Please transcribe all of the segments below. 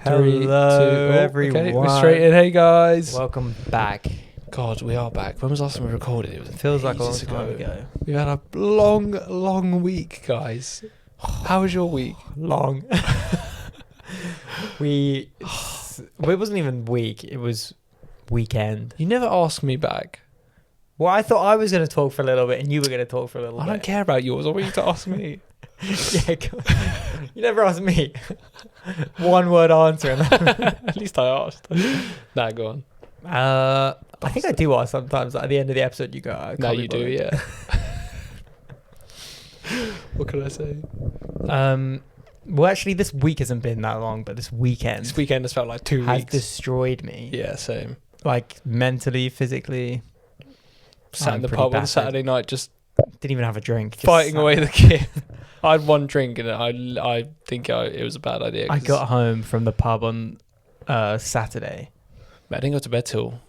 Hello, everyone. Okay, we're straight in. Hey, guys. Welcome back. God, we are back. When was the last time we recorded? It Feels like a long ages time ago. We've had a long week, guys. How was your week? Long. It wasn't even week. It was weekend. You never asked me back. Well, I thought I was going to talk for a little bit and you were going to talk for a little I bit. don't care about yours. I want you to ask me. Yeah, you never asked me. One word answer. At least I asked. Nah, go on. I think I do ask sometimes. At the end of the episode, you go, I can't No, be you do, bothered. yeah. What can I say? Well, actually, this week hasn't been that long, but this weekend This felt like 2 has weeks. destroyed me. Yeah, same. Like mentally, physically. Sat I'm in the pretty pub on battered. Saturday night, just Didn't even have a drink. Just fighting sat away there. the kid. I had one drink and I think it was a bad idea. I got home from the pub on Saturday. I didn't go to bed till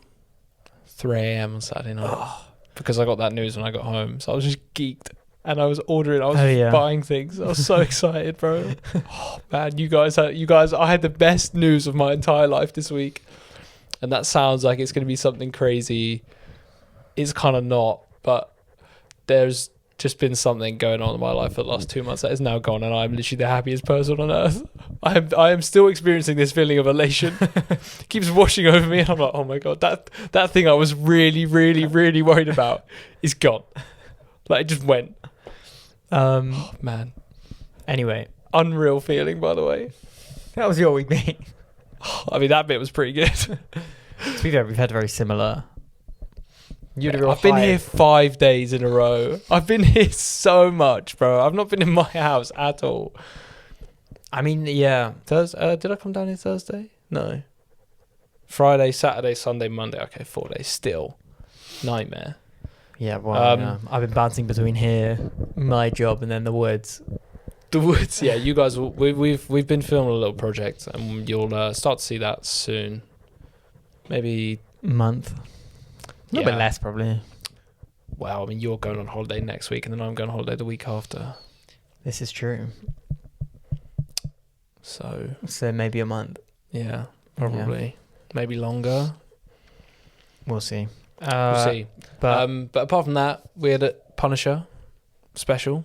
3 a.m. on Saturday night because I got that news when I got home. So I was just geeked and I was ordering. I was buying things. I was so excited, bro. Oh, man, you guys. I had the best news of my entire life this week, and that sounds like it's going to be something crazy. It's kind of not, but there's just been something going on in my life for the last 2 months that is now gone, and I'm literally the happiest person on earth. I am still experiencing this feeling of elation. It keeps washing over me, and I'm like, oh my god, that thing I was really worried about is gone. Like, it just went. Oh man. Anyway, Unreal feeling, by the way. that was your week, mate. I mean, that bit was pretty good. To be fair, we've had very similar. I've been here 5 days in a row. I've been here so much, bro. I've not been in my house at all. I mean, yeah. Thursday, did I come down here Thursday? No. Friday, Saturday, Sunday, Monday. Okay, 4 days still. Nightmare. Yeah, well, yeah. I've been bouncing between here, my job, and then the woods. The woods, yeah. You guys, we've been filming a little project, and you'll start to see that soon. Maybe Month. A little bit less, probably. Well, I mean, you're going on holiday next week, and then I'm going on holiday the week after. This is true. So maybe a month. yeah, probably. Yeah. Maybe longer. We'll see. We'll see. But apart from that, we had a Punisher special.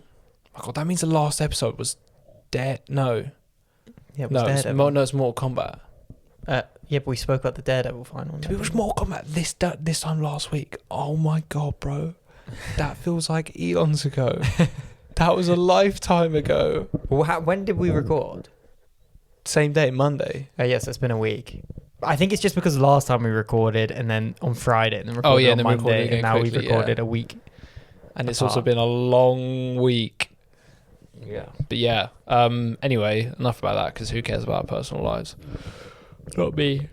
Oh god, that means the last episode was dead. No. Yeah, it was Daredevil. It's Mortal Kombat. Yeah, but we spoke about the Daredevil final. Did we watch Mortal Kombat this time last week? Oh my god, bro. That feels like eons ago. That was a lifetime ago. Well, when did we record? Same day, Monday. Yes, it's been a week. I think it's just because last time we recorded and then on Friday and then recorded on Monday and now we've recorded a week. And it's also been a long week. Yeah. But yeah. Anyway, enough about that because who cares about our personal lives? Not me.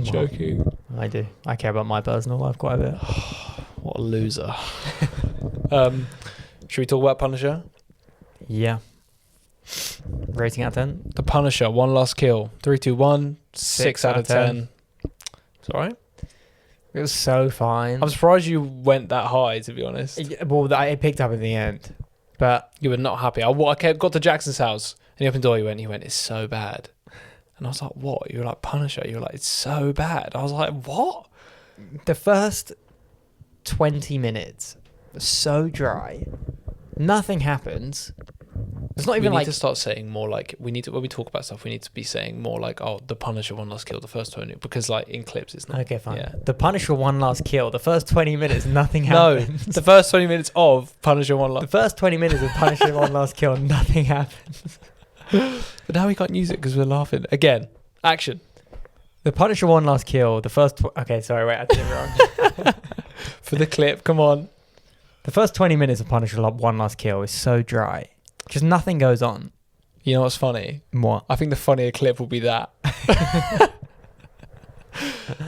Joking. I do. I care about my personal life quite a bit. What a loser. Should we talk about Punisher? Yeah. Rating out of 10? The Punisher, One Last Kill. 3, 2, 1. 6 out of 10. It's alright. It was so fine. I'm surprised you went that high, to be honest. Well, I picked up in the end. But you were not happy. I got to Jackson's house and he opened the door. He went, it's so bad. And I was like, what? You were like, Punisher. You were like, it's so bad. I was like, what? The first 20 minutes was so dry. Nothing happens. It's not even to start saying more like, when we talk about stuff, we need to be saying more like, oh, the Punisher, One Last Kill, the first 20, because like in clips it's not. Okay, fine. Yeah. The Punisher, One Last Kill, the first 20 minutes, nothing happens. No, the first 20 minutes of Punisher, One Last The first 20 minutes of Punisher, One Last Kill, nothing happens. But now we can't use it because we're laughing. Again, action. The Punisher, One Last Kill, the first... okay, sorry, wait, I did it wrong. For the clip, come on. The first 20 minutes of Punisher, One Last Kill is so dry. Just nothing goes on. You know what's funny? What? I think the funnier clip will be that.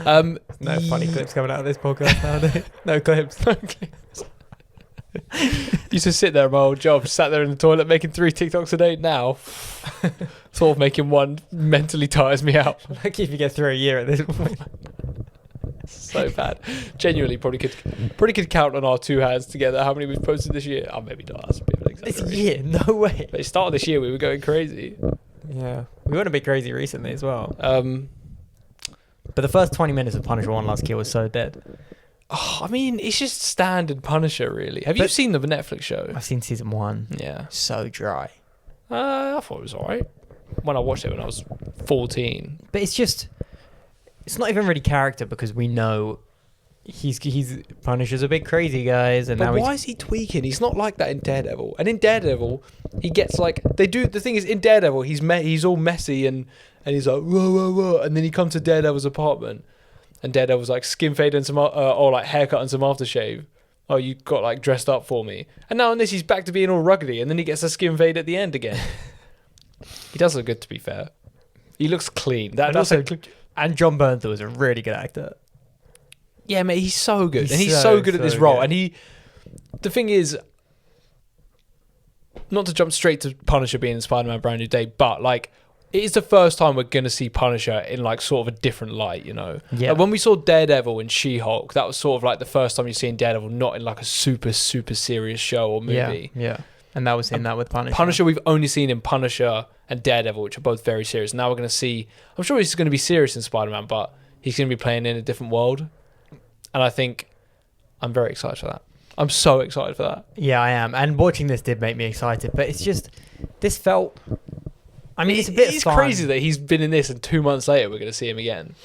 No funny clips coming out of this podcast nowadays. No clips. No clips. Used to sit there at my old job, sat there in the toilet making 3 TikToks a day. Now, sort of making one mentally tires me out. Lucky if you get through a year at this point. So bad. Genuinely, probably could count on our 2 hands together how many we've posted this year. Oh, maybe not. That's a bit of an This exaggeration. year? No way. But it started this year, we were going crazy. Yeah, we went a bit crazy recently as well. But the first 20 minutes of Punisher One Last Kill was so dead. Oh, I mean, it's just standard Punisher, really. Have you seen the Netflix show? I've seen season 1. Yeah. So dry. I thought it was alright when I watched it when I was 14. But it's not even really character, because we know he's Punisher's a bit crazy, guys. And but now why is he tweaking? He's not like that in Daredevil. And in Daredevil, he gets like the thing is, in Daredevil, he's all messy and he's like whoa whoa whoa, and then he comes to Daredevil's apartment, and Daredevil's like skin fade and some or like haircut and some aftershave. Oh, you got like dressed up for me. And now on this, he's back to being all ruggedy, and then he gets a skin fade at the end again. He does look good, to be fair. He looks clean. And John Bernthal is a really good actor. Yeah, mate, he's so good. He's so good at this role. Good. And the thing is, not to jump straight to Punisher being in Spider-Man Brand New Day, but like, it is the first time we're going to see Punisher in like sort of a different light, you know? Yeah. Like when we saw Daredevil and She-Hulk, that was sort of like the first time you're seeing Daredevil not in like a super, super serious show or movie. Yeah. And that was in that with Punisher. Punisher, we've only seen in Punisher and Daredevil, which are both very serious. Now we're going to see, I'm sure he's going to be serious in Spider-Man, but he's going to be playing in a different world. And I think I'm very excited for that. I'm so excited for that. Yeah, I am. And watching this did make me excited. But it's just, this felt, I mean, it's a bit fun. Crazy that he's been in this and 2 months later we're going to see him again.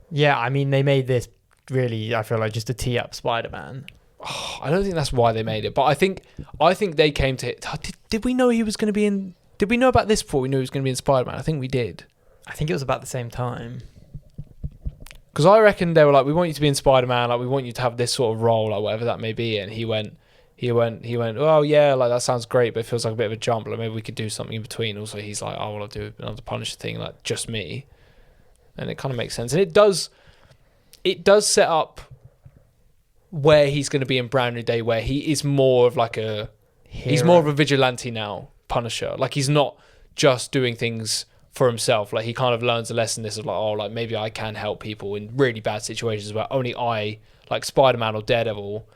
Yeah, I mean, they made this really, I feel like, just to tee up Spider-Man. Oh, I don't think that's why they made it. But I think they came to it. Did we know he was going to be in, did we know about this before we knew he was going to be in Spider-Man? I think we did. I think it was about the same time. Because I reckon they were like, we want you to be in Spider-Man, like we want you to have this sort of role, like whatever that may be. And he went, oh yeah, like that sounds great, but it feels like a bit of a jump. Like maybe we could do something in between. Also, he's like, oh, well, I'll do another Punisher thing, like just me. And it kind of makes sense. And it does set up where he's going to be in Brand New Day, where he is more of like he's more of a vigilante now, Punisher. Like he's not just doing things for himself. Like he kind of learns a lesson. This is like, oh, like maybe I can help people in really bad situations where only I, like Spider-Man or Daredevil,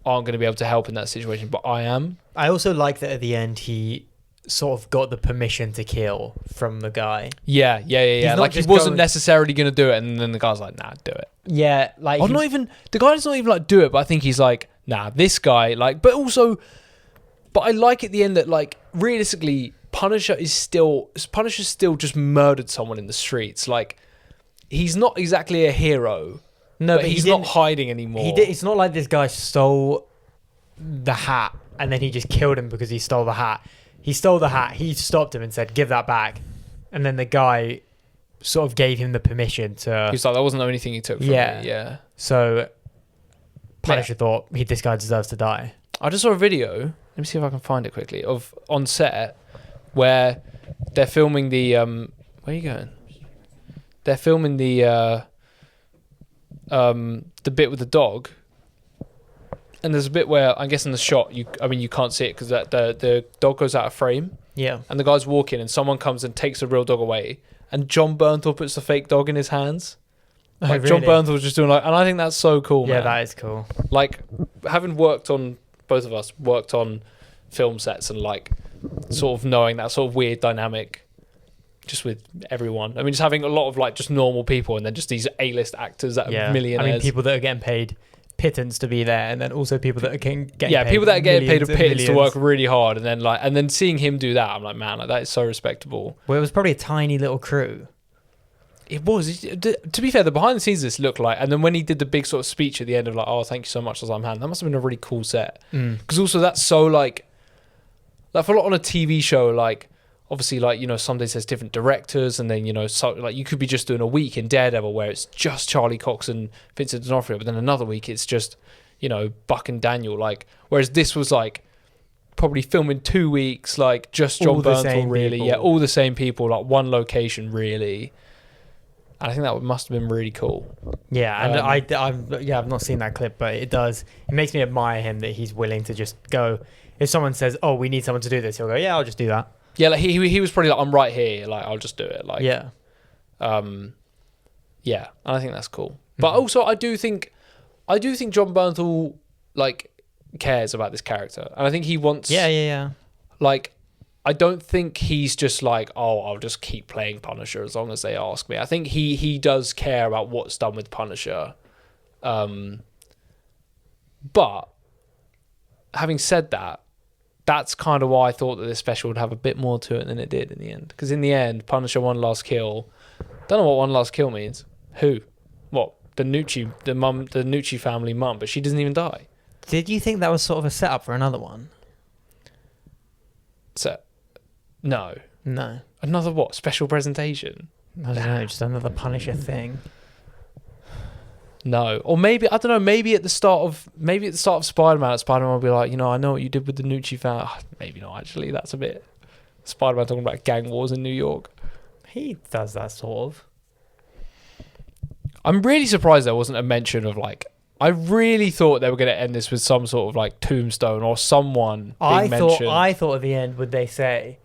aren't going to be able to help in that situation, but I am. I also like that at the end he sort of got the permission to kill from the guy. Yeah. Like he wasn't necessarily going to do it, and then the guy's like, nah, do it. Yeah, like the guy's not even like do it, but I think he's like, nah, this guy, like, but I like at the end that like realistically, Punisher's still just murdered someone in the streets. Like he's not exactly a hero. No, but he's not hiding anymore. It's not like this guy stole the hat and then he just killed him because he stole the hat. He stole the hat. He stopped him and said, "Give that back." And then the guy sort of gave him the permission to. He's like, "That wasn't the only thing he took from me." Yeah. So Punisher thought this guy deserves to die. I just saw a video. Let me see if I can find it quickly of on set where they're filming the. Where are you going? They're filming the bit with the dog, and there's a bit where I guess in the shot you can't see it because the dog goes out of frame. Yeah, and the guy's walking and someone comes and takes the real dog away, and John Bernthal puts the fake dog in his hands. Like really? John Bernthal was just doing and I think that's so cool, man. Yeah, that is cool. Like having both of us worked on film sets and like sort of knowing that sort of weird dynamic just with everyone. I mean, just having a lot of like just normal people and then just these A-list actors that are millionaires. I mean, people that are getting paid pittance to be there, and then also people that are getting paid people that are getting paid a pittance to work really hard, and then seeing him do that, I'm like, man, like that is so respectable. Well, it was probably a tiny little crew. It was. To be fair, the behind the scenes this looked like, and then when he did the big sort of speech at the end of like, oh, thank you so much, as I'm hand, that must have been a really cool set. Because also that's so like for a lot on a TV show, like obviously like, you know, some days there's different directors, and then, you know, so like you could be just doing a week in Daredevil where it's just Charlie Cox and Vincent D'Onofrio, but then another week it's just, you know, Buck and Daniel, like, whereas this was like probably filming 2 weeks, like just John Bernthal, really, all the same people, like one location, really. And I think that must have been really cool. Yeah, and I've not seen that clip, but it makes me admire him that he's willing to just go. If someone says, "Oh, we need someone to do this," he'll go, "Yeah, I'll just do that." Yeah, like he was probably like, "I'm right here, like I'll just do it." Like yeah, and I think that's cool. But also, I do think John Bernthal like cares about this character, and I think he wants. Yeah. Like, I don't think he's just like, oh, I'll just keep playing Punisher as long as they ask me. I think he does care about what's done with Punisher. But having said that, that's kind of why I thought that this special would have a bit more to it than it did in the end. Because in the end, Punisher One Last Kill. Don't know what One Last Kill means. Who? What? The Nucci family mum, but she doesn't even die. Did you think that was sort of a setup for another one? So, no. No. Another what? Special presentation? I don't know, just another Punisher thing. No. Or maybe, I don't know, maybe at the start of Spider-Man will be like, I know what you did with the Nucci family. Maybe not, actually. That's a bit... Spider-Man talking about gang wars in New York. He does that sort of. I'm really surprised there wasn't a mention of I really thought they were going to end this with some sort of tombstone or someone being mentioned. I thought at the end would they say,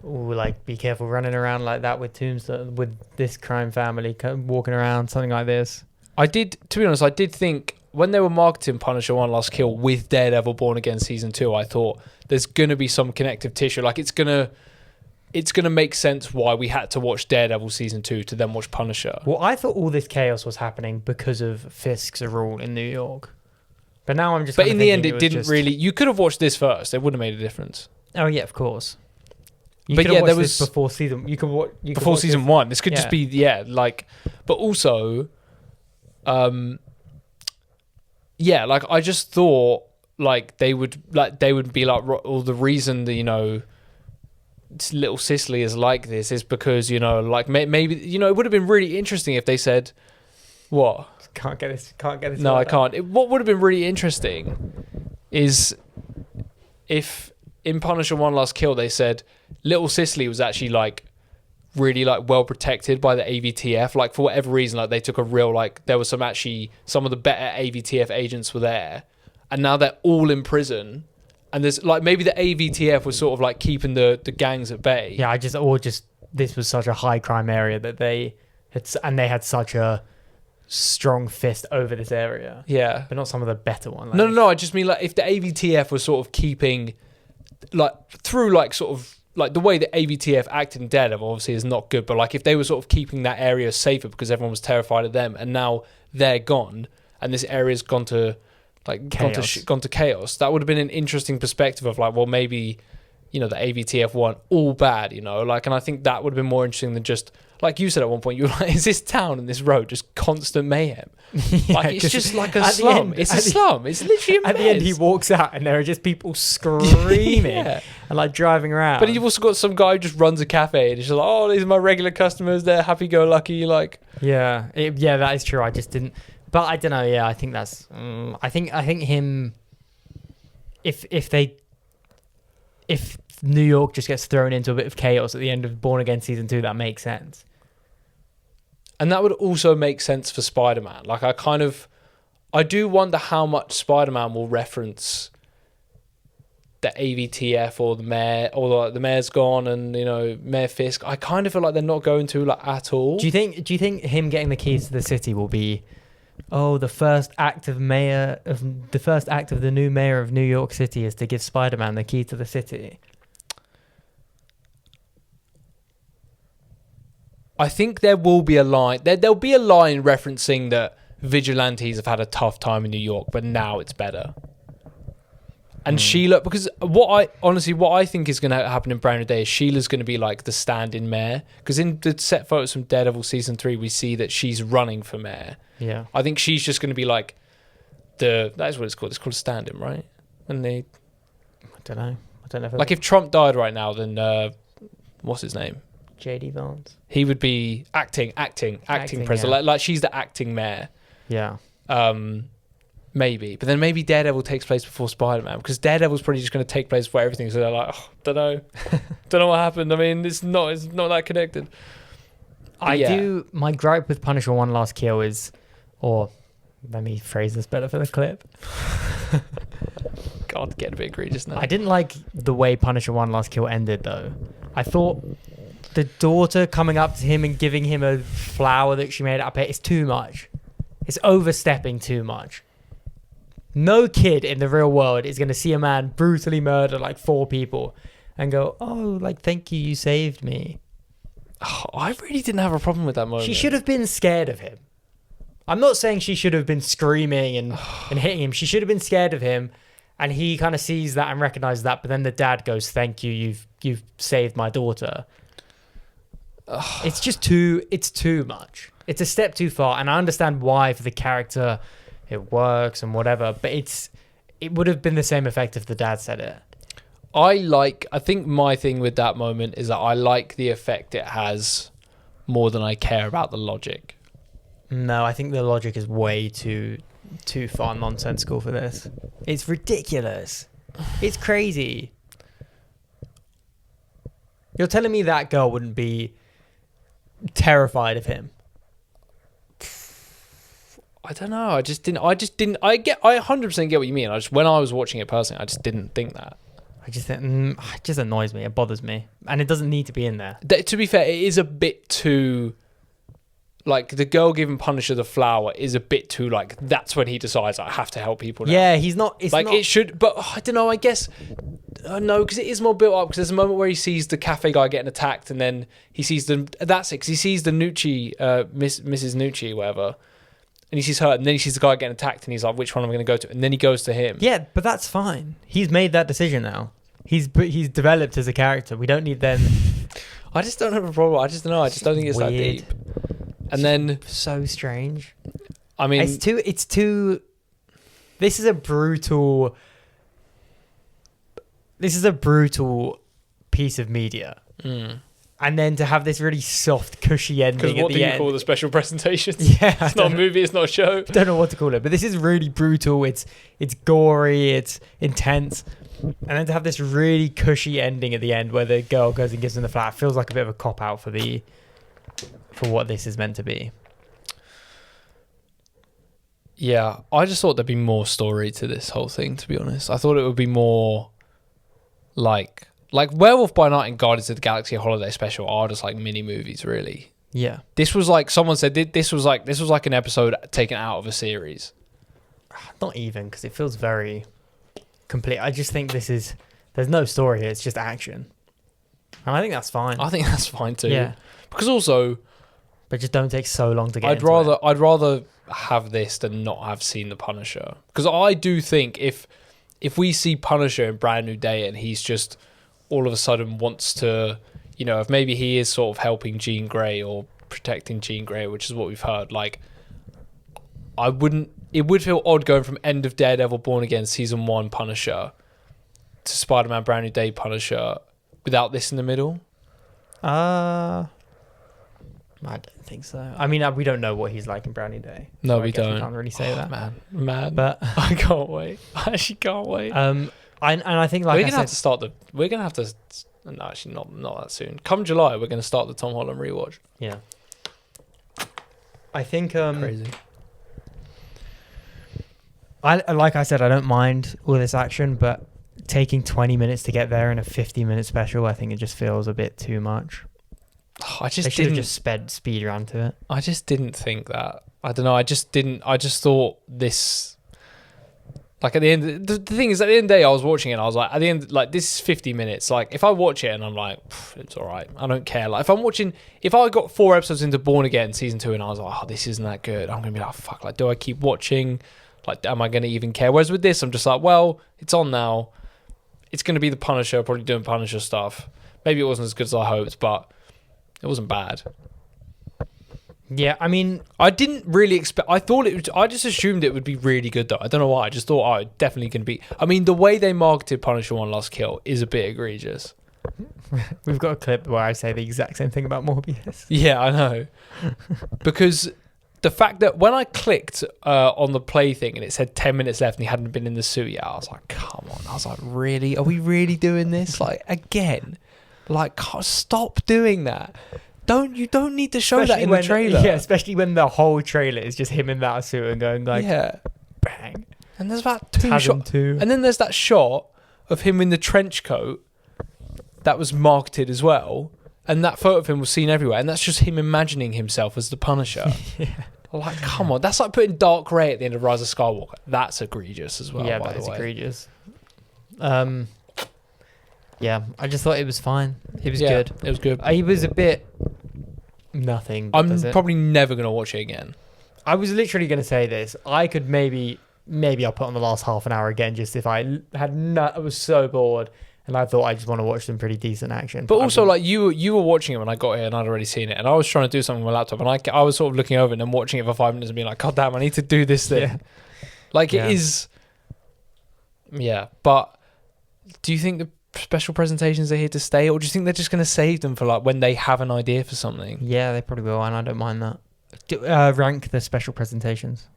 "Oh, be careful running around like that with tombstone with this crime family walking around, something like this." To be honest, I did think when they were marketing Punisher One Last Kill with Daredevil Born Again Season 2, I thought there's going to be some connective tissue. It's gonna make sense why we had to watch Daredevil Season 2 to then watch Punisher. Well, I thought all this chaos was happening because of Fisk's rule in New York. But now I'm just... But in the end, it didn't really... You could have watched this first. It wouldn't have made a difference. Oh, yeah, of course. But yeah, there was... before season... Before season 1. This could just be... Yeah, But also... Yeah, I just thought, they would be all the reason that, little Cicely is like this is because maybe it would have been really interesting if they said what can't get this no I can't what would have been really interesting is if in Punisher One Last Kill they said little Cicely was actually really well protected by the AVTF, for whatever reason they took a real there was some of the better AVTF agents were there and now they're all in prison. And there's maybe the AVTF was sort of keeping the gangs at bay. Yeah, this was such a high crime area that they had such a strong fist over this area. Yeah, but not some of the better ones. No. I just mean if the AVTF was sort of keeping through the way the AVTF acted in Daredevil obviously is not good. But if they were sort of keeping that area safer because everyone was terrified of them, and now they're gone, and this area's gone to gone to chaos. That would have been an interesting perspective of maybe the AVTF weren't all bad, and I think that would have been more interesting than just you said at one point, you were is this town and this road just constant mayhem? It's just like a slum. It's a slum. It's literally a mess. At the end he walks out and there are just people screaming and driving around. But you've also got some guy who just runs a cafe and he's just oh, these are my regular customers, they're happy-go-lucky Yeah, that is true. I just didn't. But I don't know. Yeah, I think that's. I think him. If New York just gets thrown into a bit of chaos at the end of Born Again Season 2, that makes sense. And that would also make sense for Spider-Man. I do wonder how much Spider-Man will reference the AVTF or the mayor, or the mayor's gone and Mayor Fisk. I kind of feel like they're not going to at all. Do you think him getting the keys to the city will be? Oh, the first act of the new mayor of New York City is to give Spider-Man the key to the city. I think there will be a line. There'll be a line referencing that vigilantes have had a tough time in New York, but now it's better. And Sheila, because what I think is going to happen in Brand New Day is Sheila's going to be the stand-in mayor. Because in the set photos from Daredevil Season 3, we see that she's running for mayor. Yeah. I think she's just going to be that is what it's called. It's called a stand-in, right? And I don't know. If Trump died right now, then what's his name? J.D. Vance. He would be acting president. Yeah. She's the acting mayor. Yeah. Maybe, but then maybe Daredevil takes place before Spider-Man, because Daredevil's probably just going to take place before everything. So they're don't know what happened. I mean, it's not that connected. My gripe with Punisher One Last Kill is, or let me phrase this better for the clip. God, get a bit egregious now. I didn't like the way Punisher One Last Kill ended, though. I thought the daughter coming up to him and giving him a flower that she made up is too much. It's overstepping too much. No kid in the real world is going to see a man brutally murder 4 people and go, oh, like, thank you, you saved me. Oh, I really didn't have a problem with that moment. She should have been scared of him. I'm not saying she should have been screaming and hitting him. She should have been scared of him, and he kind of sees that and recognizes that, but then the dad goes, thank you, you've saved my daughter. It's just too much. It's a step too far, and I understand why for the character it works and whatever, but it would have been the same effect if the dad said it. I think my thing with that moment is that I like the effect it has more than I care about the logic. No, I think the logic is way too far nonsensical for this. It's ridiculous. It's crazy. You're telling me that girl wouldn't be terrified of him? I don't know. I 100% get what you mean. When I was watching it personally, I just didn't think that. I just think it just annoys me. It bothers me, and it doesn't need to be in there. To be fair, it is a bit too. Like, the girl giving Punisher the flower is a bit too, like, that's when he decides, I have to help people now. Yeah, he's not... It's like, not, it should... But, I don't know, I guess... no, because it is more built up, because there's a moment where he sees the cafe guy getting attacked, and then he sees the... That's it, because he sees the Nucci, Mrs. Nucci, whatever, and he sees her, and then he sees the guy getting attacked, and he's like, which one am I going to go to? And then he goes to him. Yeah, but that's fine. He's made that decision now. He's developed as a character. We don't need them... I just don't have a problem. I just don't know. I just don't think it's weird. That deep. And then so strange. I mean, it's too this is a brutal piece of media. And then to have this really soft, cushy ending at the end. Because what do you call the special presentations? Yeah, it's not a movie, it's not a show. Don't know what to call it, but this is really brutal. It's gory, it's intense. And then to have this really cushy ending at the end where the girl goes and gives him the flower feels like a bit of a cop out for what this is meant to be. Yeah, I just thought there'd be more story to this whole thing, to be honest. I thought it would be more like Werewolf by Night and Guardians of the Galaxy Holiday Special are just like mini movies, really. Yeah. This was like, someone said this was like an episode taken out of a series. Not even, because it feels very complete. I just think there's no story here, it's just action. And I think that's fine. I think that's fine too. Yeah. Because also... But just don't take so long to get I'd rather have this than not have seen the Punisher. Because I do think if we see Punisher in Brand New Day and he's just all of a sudden wants to, if maybe he is sort of helping Jean Grey or protecting Jean Grey, which is what we've heard, like, it would feel odd going from end of Daredevil Born Again Season 1 Punisher to Spider-Man Brand New Day Punisher without this in the middle. I don't think so. I mean, we don't know what he's like in Brownie Day. No, so we don't. We can't really say that. Man. But I can't wait. I actually can't wait. And I think, like, we're gonna have to. No, actually, not that soon. Come July, we're gonna start the Tom Holland rewatch. Yeah. I think crazy. Like I said, I don't mind all this action, but taking 20 minutes to get there in a 50-minute special, I think it just feels a bit too much. They should have just speed around to it. I just didn't think that. I don't know. I just thought this. Like, at the end, the thing is, at the end of the day, I was watching it and I was like, at the end, like, this is 50 minutes. Like, if I watch it and I'm like, it's all right, I don't care. Like, if I got 4 episodes into Born Again Season 2 and I was like, oh, this isn't that good, I'm going to be like, fuck, like, do I keep watching? Like, am I going to even care? Whereas with this, I'm just like, well, it's on now. It's going to be the Punisher, probably doing Punisher stuff. Maybe it wasn't as good as I hoped, but it wasn't bad. Yeah, I mean, I didn't really expect... I just assumed it would be really good, though. I don't know why. I just thought, oh, it definitely can be... I mean, the way they marketed Punisher One Last Kill is a bit egregious. We've got a clip where I say the exact same thing about Morbius. Yeah, I know. Because the fact that when I clicked on the play thing and it said 10 minutes left and he hadn't been in the suit yet, I was like, come on. I was like, really? Are we really doing this? Like, again? Like, stop doing that. You don't need to show that in the trailer. Yeah, especially when the whole trailer is just him in that suit and going like, yeah, bang. And there's about 2 shots. And then there's that shot of him in the trench coat that was marketed as well. And that photo of him was seen everywhere. And that's just him imagining himself as the Punisher. Yeah. Like, come on. That's like putting Dark Ray at the end of Rise of Skywalker. That's egregious as well, yeah, by the way. Yeah, that is egregious. Yeah, I just thought it was fine. It was Yeah, good. It was good. He was a bit nothing. I'm does it? probably never going to watch it again. I was literally going to say this. I could maybe I'll put on the last half an hour again, just if I I was so bored and I thought I just want to watch some pretty decent action. But also, like, you were watching it when I got here and I'd already seen it, and I was trying to do something on my laptop, and I was sort of looking over and then watching it for 5 minutes and being like, God damn, I need to do this thing. Yeah. Like, it is... Yeah, but do you think the special presentations are here to stay, or do you think they're just going to save them for, like, when they have an idea for something? Yeah, they probably will, and I don't mind that. Rank the special presentations.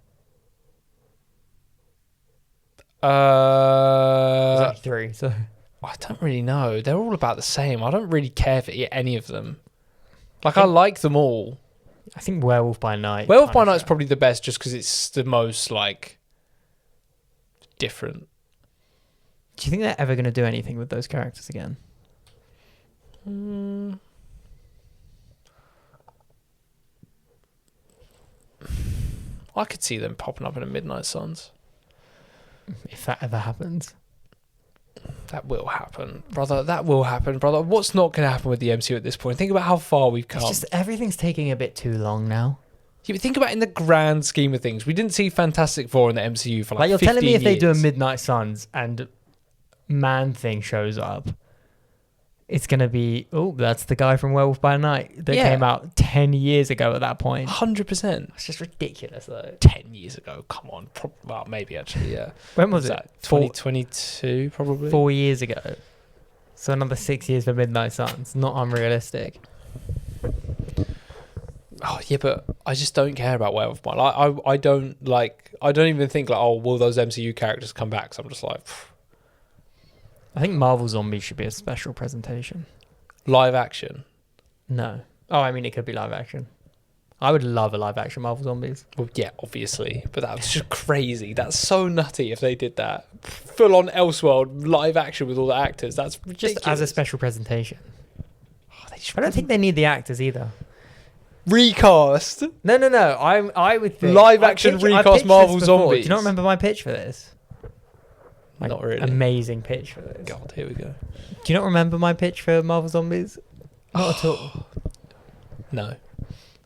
There's only 3, so... I don't really know. They're all about the same. I don't really care for any of them. Like, I like them all. I think Werewolf by Night. Werewolf by Night is probably the best just because it's the most, like, different. Do you think they're ever going to do anything with those characters again? I could see them popping up in a Midnight Suns. If that ever happens. That will happen, brother. That will happen, brother. What's not going to happen with the MCU at this point? Think about how far we've come. It's just everything's taking a bit too long now. Yeah, but think about in the grand scheme of things. We didn't see Fantastic Four in the MCU for like 15 years. You're telling me if they do a Midnight Suns and Man-Thing shows up, it's going to be, oh, that's the guy from Werewolf by Night that came out 10 years ago at that point. 100%. It's just ridiculous, though. 10 years ago, come on. Well, maybe actually, yeah. When was it? 2022, probably. 4 years ago. So another 6 years for Midnight Suns. Not unrealistic. Oh, yeah, but I just don't care about Werewolf by Night. I don't even think, like, oh, will those MCU characters come back? So I'm just like... Phew. I think Marvel Zombies should be a special presentation. Live action? No. Oh, I mean, it could be live action. I would love a live action Marvel Zombies. Well, yeah, obviously. But that's just crazy. That's so nutty if they did that. Full on Elseworld live action with all the actors. That's ridiculous. Just as a special presentation. I don't think they need the actors either. Recast? No. I would think... Live action recast Marvel Zombies. Do you not remember my pitch for this? Not really. Amazing pitch for this. God, here we go. Do you not remember my pitch for Marvel Zombies? Not at all. No.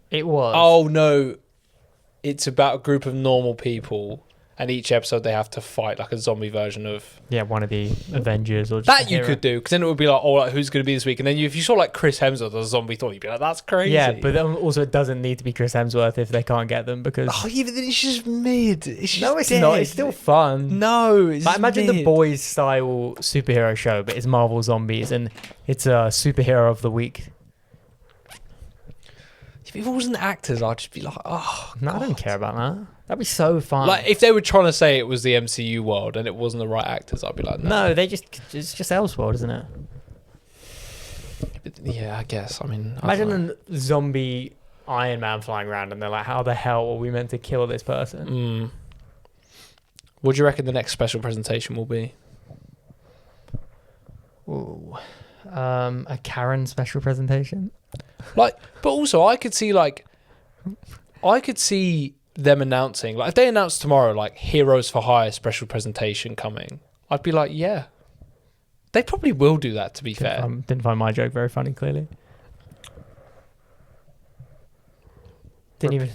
It was. Oh, no. It's about a group of normal people, and each episode they have to fight like a zombie version of... Yeah, one of the Avengers or just that you could do, because then it would be like, oh, like, who's going to be this week? And then if you saw like Chris Hemsworth as a zombie Thor, you'd be like, that's crazy. Yeah, but then also it doesn't need to be Chris Hemsworth if they can't get them, because... Oh, yeah, but then it's just mid. It's just no, it's dead. not. It's still fun. No, it's like, imagine mid. the Boys style superhero show, but it's Marvel Zombies, and it's a superhero of the week. If it wasn't actors, I'd just be like, oh, no, God. I don't care about that. That'd be so fun. Like, if they were trying to say it was the MCU world and it wasn't the right actors, I'd be like, no. No, it's just Elseworld, isn't it? But, yeah, I guess. I mean, imagine a zombie Iron Man flying around and they're like, how the hell were we meant to kill this person? What do you reckon the next special presentation will be? Ooh. A Karen special presentation? Like, but also I could see them announcing, like, if they announced tomorrow, like, Heroes for Hire special presentation coming, I'd be like, yeah. They probably will do that, to be fair. Didn't find my joke very funny, clearly. Didn't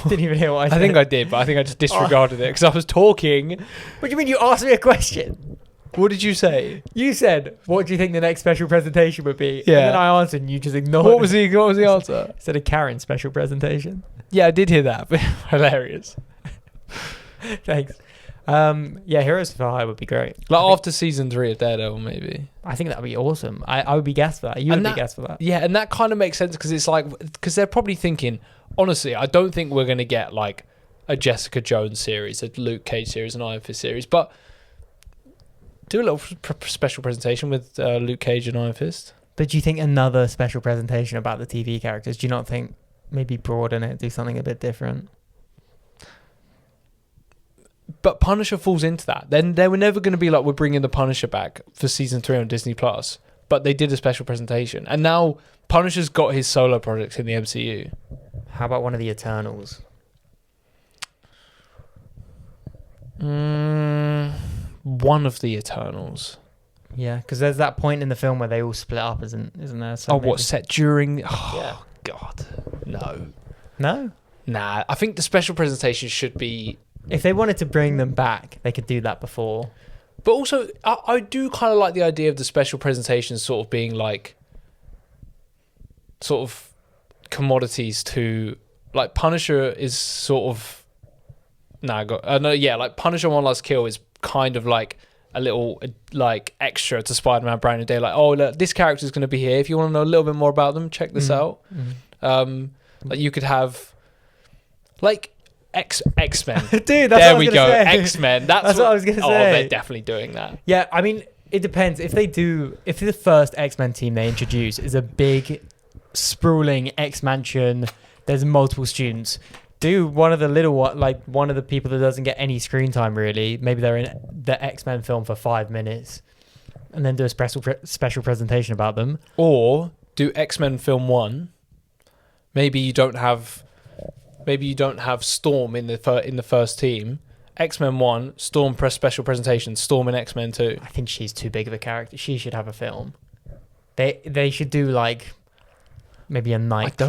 even hear what I said. I think I did, but I think I just disregarded it because I was talking. What do you mean you asked me a question? What did you say? You said, what do you think the next special presentation would be? Yeah. And then I answered and you just ignored What was the answer? I said a Karen special presentation. Yeah, I did hear that, but hilarious. Thanks. Yeah, Heroes for Hire would be great. Like, after season 3 of Daredevil, maybe. I think that would be awesome. I would be gassed for that. You would be gassed for that. Yeah, and that kind of makes sense because it's like, because they're probably thinking, honestly, I don't think we're going to get like a Jessica Jones series, a Luke Cage series, an Iron Fist series, but do a little special presentation with Luke Cage and Iron Fist. But do you think another special presentation about the TV characters? Do you not think maybe broaden it, do something a bit different? But Punisher falls into that. Then they were never going to be like, we're bringing the Punisher back for season 3 on Disney Plus. But they did a special presentation, and now Punisher's got his solo projects in the MCU. How about one of the Eternals? One of the Eternals. Yeah, because there's that point in the film where they all split up, isn't there? So what, set during? Oh, yeah. God. No. No? Nah, I think the special presentation should be... If they wanted to bring them back, they could do that before. But also, I do kind of like the idea of the special presentation sort of being like... sort of commodities to... Like, Punisher is sort of... like, Punisher One Last Kill is kind of like a little, like, extra to Spider-Man Brand New Day. Like, oh, look, this character's going to be here. If you want to know a little bit more about them, check this out. Like, you could have... Like... X-Men. Dude, that's there what I was we gonna go. say. X-Men. That's what I was going to say. Oh, they're definitely doing that. Yeah, I mean, it depends. If the first X-Men team they introduce is a big, sprawling X-Mansion, there's multiple students, do one of the little one, like one of the people that doesn't get any screen time really, maybe they're in the X-Men film for 5 minutes, and then do a special presentation about them. Or do X-Men film 1. Maybe you don't have Storm in the first team. X-Men 1, Storm special presentation, Storm in X-Men 2. I think she's too big of a character. She should have a film. They should do like maybe a Nightcrawler. I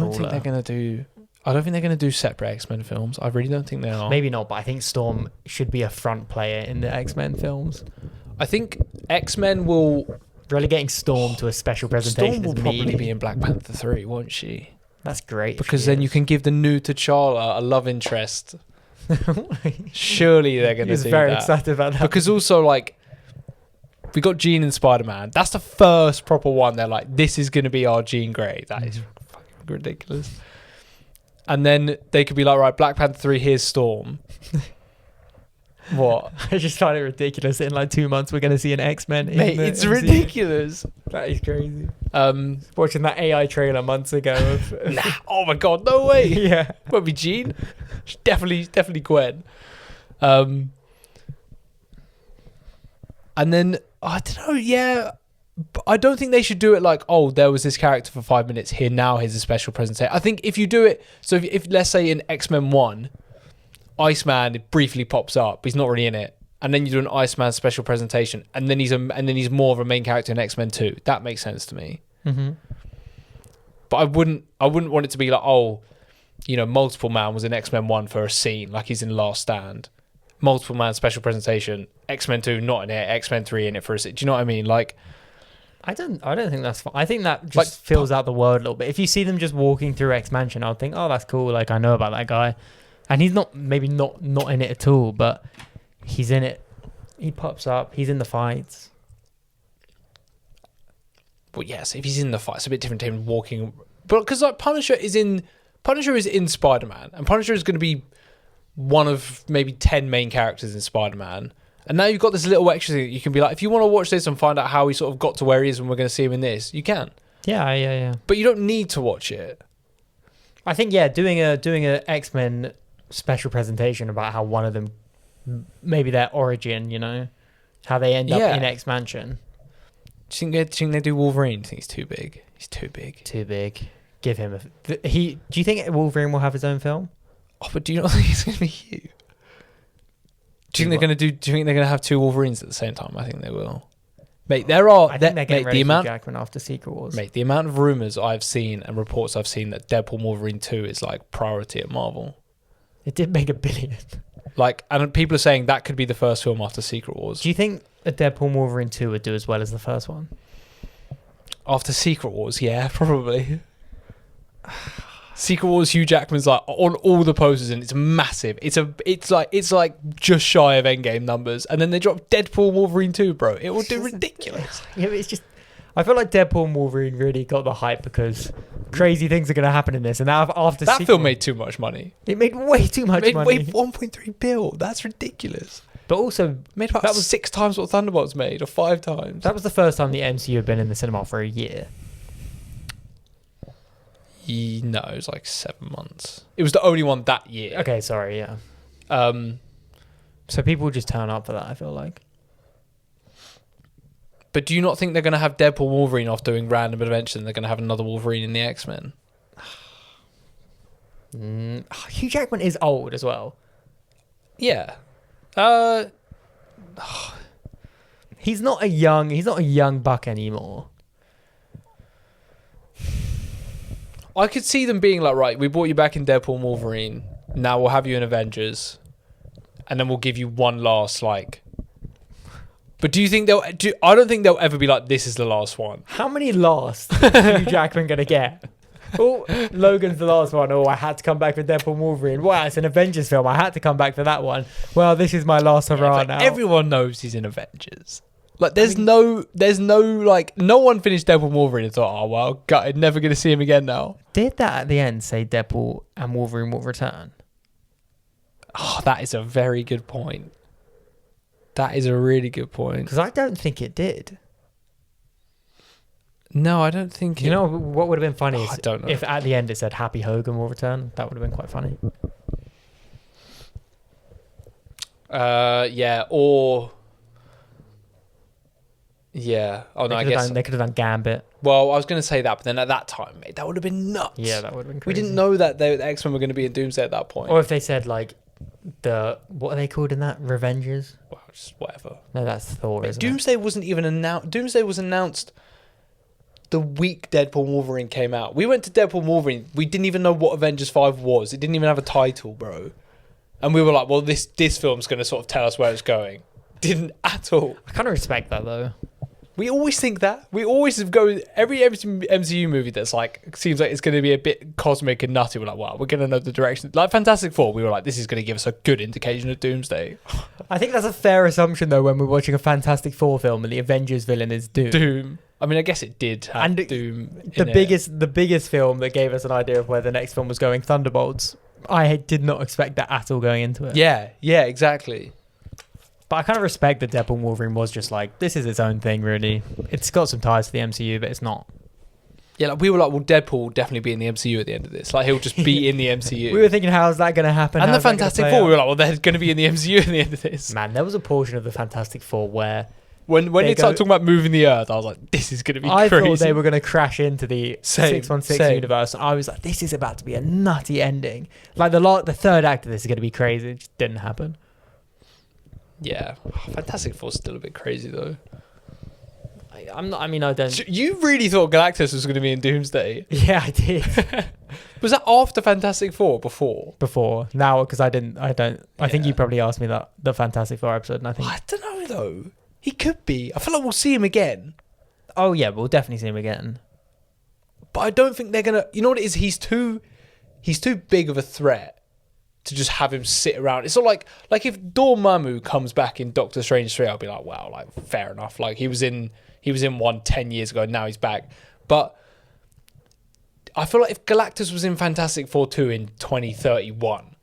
don't think they're gonna do separate X-Men films. I really don't think they are. Maybe not, but I think Storm should be a front player in the X-Men films. I think X-Men will... Relegating Storm to a special presentation Storm will probably be in Black Panther 3, won't she? That's great. Because then you can give the new T'Challa a love interest. Surely they're going to do that. He was very excited about that. Because also, like, we got Jean and Spider-Man. That's the first proper one. They're like, this is going to be our Jean Grey. That is fucking ridiculous. And then they could be like, right, Black Panther 3, here's Storm. What? I just find it ridiculous. In like 2 months, we're going to see an X-Men. Mate, it's ridiculous. That is crazy. Watching that AI trailer months ago. Nah, oh my God, no way. Yeah. Won't be Jean. Definitely Gwen. And then, I don't know, yeah. I don't think they should do it like, oh, there was this character for 5 minutes. Here's a special presentation. I think if you do it, so if let's say in X-Men 1, Iceman briefly pops up, but he's not really in it, and then you do an Iceman special presentation, and then he's more of a main character in X-Men 2. That makes sense to me. Mm-hmm. But I wouldn't want it to be like, oh, Multiple Man was in X-Men 1 for a scene, like he's in Last Stand. Multiple Man special presentation, X-Men 2 not in it, X-Men 3 in it for a scene. Do you know what I mean? Like, I don't think that's fine. I think that just fills out the world a little bit. If you see them just walking through X-Mansion, I would think, oh, that's cool. Like, I know about that guy. And he's not in it at all, but he's in it. He pops up. He's in the fights. Well, yes, if he's in the fight, it's a bit different to him walking. But because like Punisher is in Spider-Man, and Punisher is going to be one of maybe 10 main characters in Spider-Man. And now you've got this little extra thing that you can be like, if you want to watch this and find out how he sort of got to where he is and we're going to see him in this, you can. Yeah. But you don't need to watch it. I think, doing a X-Men special presentation about how one of them, maybe their origin, how they end up in X-Mansion. Do you think they do Wolverine? Do you think he's too big? He's too big. Too big. Give him do you think Wolverine will have his own film? Oh, but do you not think it's going to be Hugh? Do you think they're going to have 2 Wolverines at the same time? I think they will. Mate, I think they're getting ready for Jackman after Secret Wars. Mate, the amount of rumours I've seen and reports I've seen that Deadpool Wolverine 2 is like priority at Marvel. It did make $1 billion. Like, and people are saying that could be the first film after Secret Wars. Do you think a Deadpool Wolverine 2 would do as well as the first one? After Secret Wars, yeah, probably. Secret Wars, Hugh Jackman's like on all the posters and it's massive. It's like just shy of Endgame numbers, and then they drop Deadpool Wolverine 2, bro. It will do ridiculous. Yeah, but it's just, I feel like Deadpool and Wolverine really got the hype because crazy things are going to happen in this. And now after that film made too much money. It made way too much money. It made 1.3 bill. That's ridiculous. But also made about 6 times what Thunderbolts made, or 5 times. That was the first time the MCU had been in the cinema for a year. No, it was like 7 months. It was the only one that year. Okay, sorry, yeah. So people just turn up for that, I feel like. But do you not think they're going to have Deadpool Wolverine off doing random adventures and they're going to have another Wolverine in the X-Men? Hugh Jackman is old as well. Yeah. He's not a young buck anymore. I could see them being like, right, we brought you back in Deadpool and Wolverine. Now we'll have you in Avengers, and then we'll give you one last like. But do you think they'll? I don't think they'll ever be like, this is the last one. How many last is Hugh Jackman gonna get? Oh, Logan's the last one. Oh, I had to come back for Deadpool and Wolverine. Wow, it's an Avengers film. I had to come back for that one. Well, this is my last hurrah now. Everyone knows he's in Avengers. Like, there's no, like, no one finished Deadpool and Wolverine and thought, oh, well, gutted, never going to see him again now. Did that at the end say Deadpool and Wolverine will return? Oh, that is a very good point. That is a really good point. Because I don't think it did. No, I don't think You know what would have been funny is I don't know. if at the end it said Happy Hogan will return. That would have been quite funny. Yeah, or... Yeah. Oh, no, I guess... They could have done Gambit. Well, I was going to say that, but then at that time, mate, that would have been nuts. Yeah, that would have been crazy. We didn't know that the X-Men were going to be in Doomsday at that point. Or if they said, like, what are they called in that? Revengers? Well, just whatever. No, that's Thor, Mate, isn't Doomsday wasn't even announced. Doomsday was announced the week Deadpool and Wolverine came out. We went to Deadpool and Wolverine. We didn't even know what Avengers 5 was. It didn't even have a title, bro. And we were like, well, this film's going to sort of tell us where it's going. Didn't at all. I kind of respect that, though. We always think that. We always go... Every MCU movie that's like... Seems like it's going to be a bit cosmic and nutty. We're like, wow, we're going to know the direction. Like Fantastic Four, we were like, this is going to give us a good indication of Doomsday. I think that's a fair assumption, though, when we're watching a Fantastic Four film and the Avengers villain is Doom. I mean, I guess it did have And Doom the biggest film that gave us an idea of where the next film was going, Thunderbolts. I did not expect that at all going into it. Yeah, exactly. But I kind of respect that Deadpool and Wolverine was just like, this is its own thing, really. It's got some ties to the MCU, but it's not. Yeah, like we were like, well, Deadpool will definitely be in the MCU at the end of this. Like, he'll just be in the MCU. We were thinking, how's that going to happen? And the Fantastic Four, we were like, well, they're going to be in the MCU at the end of this. Man, there was a portion of the Fantastic Four where... When they started talking about moving the Earth, I was like, this is going to be crazy. I thought they were going to crash into the 616 universe. I was like, this is about to be a nutty ending. Like, the third act of this is going to be crazy. It just didn't happen. Yeah. Fantastic Four's still a bit crazy, though. I don't... You really thought Galactus was going to be in Doomsday? Yeah, I did. Was that after Fantastic Four or before? Before. Now, because I think you probably asked me that, the Fantastic Four episode, and I don't know, though. He could be. I feel like we'll see him again. Oh, yeah, we'll definitely see him again. But I don't think they're going to... You know what it is? He's too big of a threat to just have him sit around. It's not like if Dormammu comes back in Doctor Strange 3, I'll be like, wow, like fair enough. Like he was in one 10 years ago, and now he's back. But I feel like if Galactus was in Fantastic Four 2 in 2031,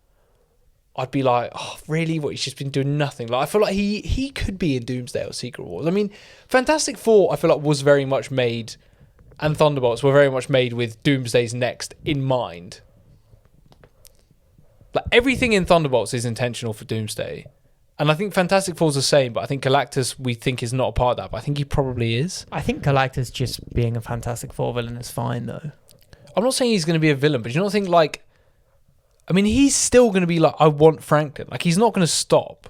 I'd be like, oh, really? What, he's just been doing nothing? Like I feel like he could be in Doomsday or Secret Wars. I mean, Fantastic Four, I feel like was very much made, and Thunderbolts were very much made with Doomsday's next in mind. Like everything in Thunderbolts is intentional for Doomsday. And I think Fantastic Four's the same, but I think Galactus we think is not a part of that, but I think he probably is. I think Galactus just being a Fantastic Four villain is fine, though. I'm not saying he's going to be a villain, but you don't think like... I mean, he's still going to be like, I want Franklin. Like, he's not going to stop.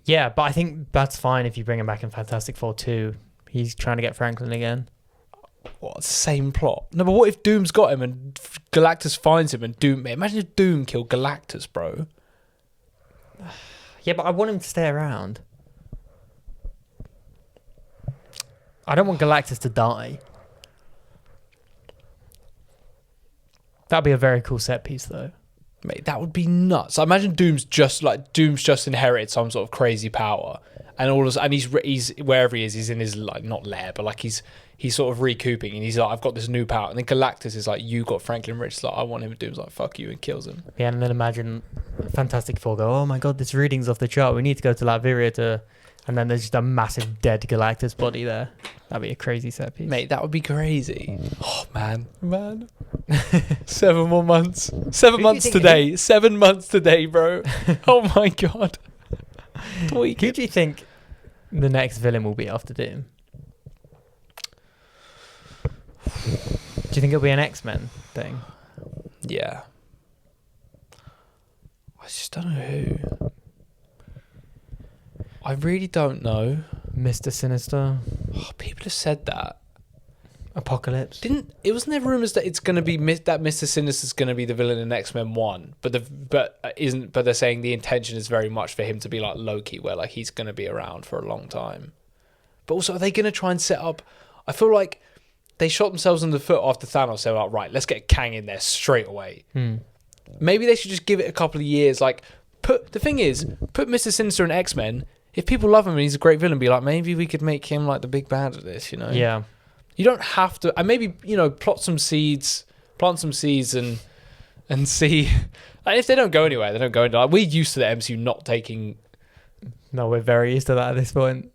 Yeah, but I think that's fine if you bring him back in Fantastic Four 2. He's trying to get Franklin again. What, same plot? No, but what if Doom's got him and Galactus finds him and Doom... Imagine if Doom killed Galactus, bro. Yeah, but I want him to stay around. I don't want Galactus to die. That'd be a very cool set piece, though. Mate, that would be nuts. I imagine Doom's just inherited some sort of crazy power, and he's wherever he is, he's in his like not lair, but like he's sort of recouping, and he's like, I've got this new power, and then Galactus is like, you got Franklin Rich, like I want him. Doom's like, fuck you, and kills him. Yeah, and then imagine Fantastic Four go, oh my god, this reading's off the chart. We need to go to Latveria to, and then there's just a massive dead Galactus body there. That'd be a crazy set piece, mate. That would be crazy. Oh man. 7 more months. 7 months today. 7 months today, bro. Oh my god. Who do you think the next villain will be after Doom? Do you think it'll be an X-Men thing? Yeah. I just don't know who. I really don't know. Mr. Sinister. Oh, people have said that. Apocalypse. Wasn't there rumors that it's going to be that Mr. Sinister's going to be the villain in X-Men 1, but they're saying the intention is very much for him to be like Loki, where like he's going to be around for a long time. But also, are they going to try and set up? I feel like they shot themselves in the foot after Thanos. They were like, right, let's get Kang in there straight away. Maybe they should just give it a couple of years. Like, put Mr. Sinister in X-Men. If people love him and he's a great villain, be like, maybe we could make him like the big bad of this, you know? Yeah. You don't have to, and maybe, you know, plant some seeds and see. Like, if they don't go anywhere, they don't go anywhere. Like, we're used to the MCU not taking. No, we're very used to that at this point.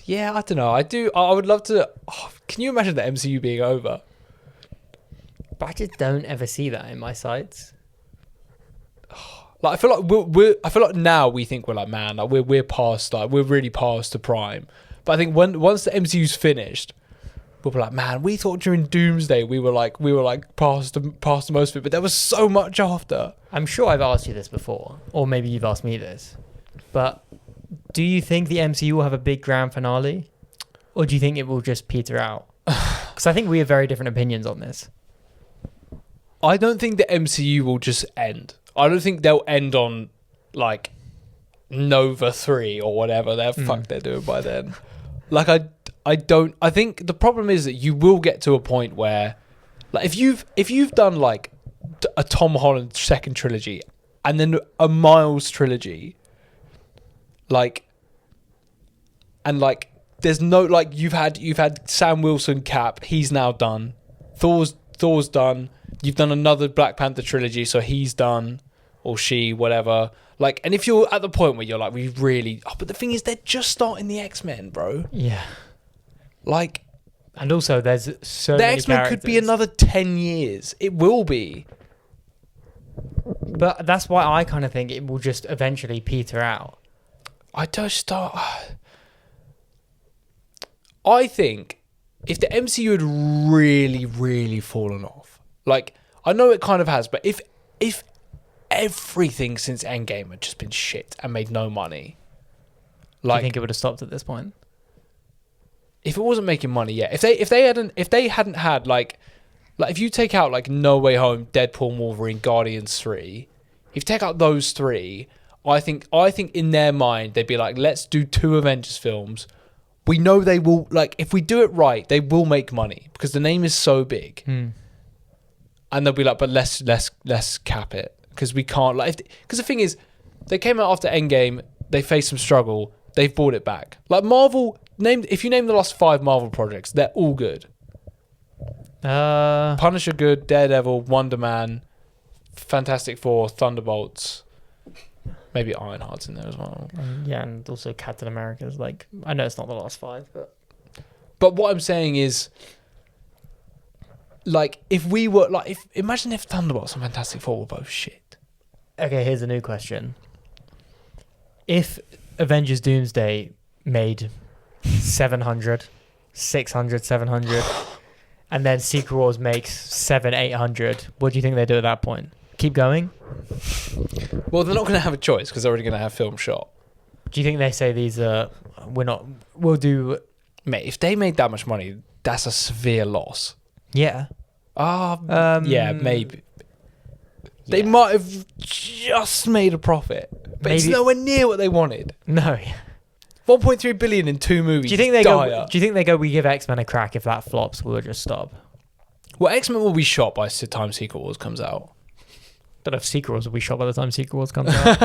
Yeah, I don't know. I would love to. Can you imagine the MCU being over? But I just don't ever see that in my sights. Like, I feel like I feel like now we think we're like, man, like we're past, like we're really past the prime. But I think once the MCU's finished, we'll be like, man, we thought during Doomsday we were like past the most of it, but there was so much after. I'm sure I've asked you this before, or maybe you've asked me this, but do you think the MCU will have a big grand finale, or do you think it will just peter out? Because I think we have very different opinions on this. I don't think the MCU will just end. I don't think they'll end on like Nova 3 or whatever the fuck they're doing by then. Like, I think the problem is that you will get to a point where, like, if you've done like a Tom Holland second trilogy and then a Miles trilogy, like, and like there's no, like, you've had Sam Wilson Cap, he's now done. Thor's done. You've done another Black Panther trilogy, so he's done, or she, whatever. Like, and if you're at the point where you're like, we really... Oh, but the thing is, they're just starting the X-Men, bro. Yeah. Like... And also, there's so the many X-Men characters. could be another 10 years. It will be. But that's why I kind of think it will just eventually peter out. I think if the MCU had really, really fallen off, like, I know it kind of has, but if everything since Endgame had just been shit and made no money, like, do you think it would have stopped at this point? If it wasn't making money, yeah. If they hadn't had like if you take out like No Way Home, Deadpool, Wolverine, Guardians 3, if you take out those three, I think in their mind they'd be like, let's do 2 Avengers films. We know they will, like, if we do it right, they will make money because the name is so big. And they'll be like, but let's cap it because we can't, like, because the thing is, they came out after Endgame, they faced some struggle, they've brought it back. Like, Marvel, if you name the last 5 Marvel projects, they're all good. Punisher good, Daredevil, Wonder Man, Fantastic Four, Thunderbolts, maybe Ironheart's in there as well. Yeah, and also Captain America's, like, I know it's not the last 5, but what I'm saying is, like, if we were like, imagine if Thunderbolts and Fantastic Four were both shit. Okay, here's a new question. If Avengers Doomsday made 700, 600, 700, and then Secret Wars makes 700, 800, what do you think they do at that point? Keep going? Well, they're not going to have a choice because they're already going to have film shot. Do you think they say these are, we'll do... Mate, if they made that much money, that's a severe loss. Yeah. Yeah, maybe. They might have just made a profit, but maybe. It's nowhere near what they wanted. No. 1.3 billion in 2 movies. Do you think they go? We give X-Men a crack. If that flops, we'll just stop. Well, X-Men will be shot by the time Secret Wars comes out. Don't know if Secret Wars will be shot by the time Secret Wars comes out.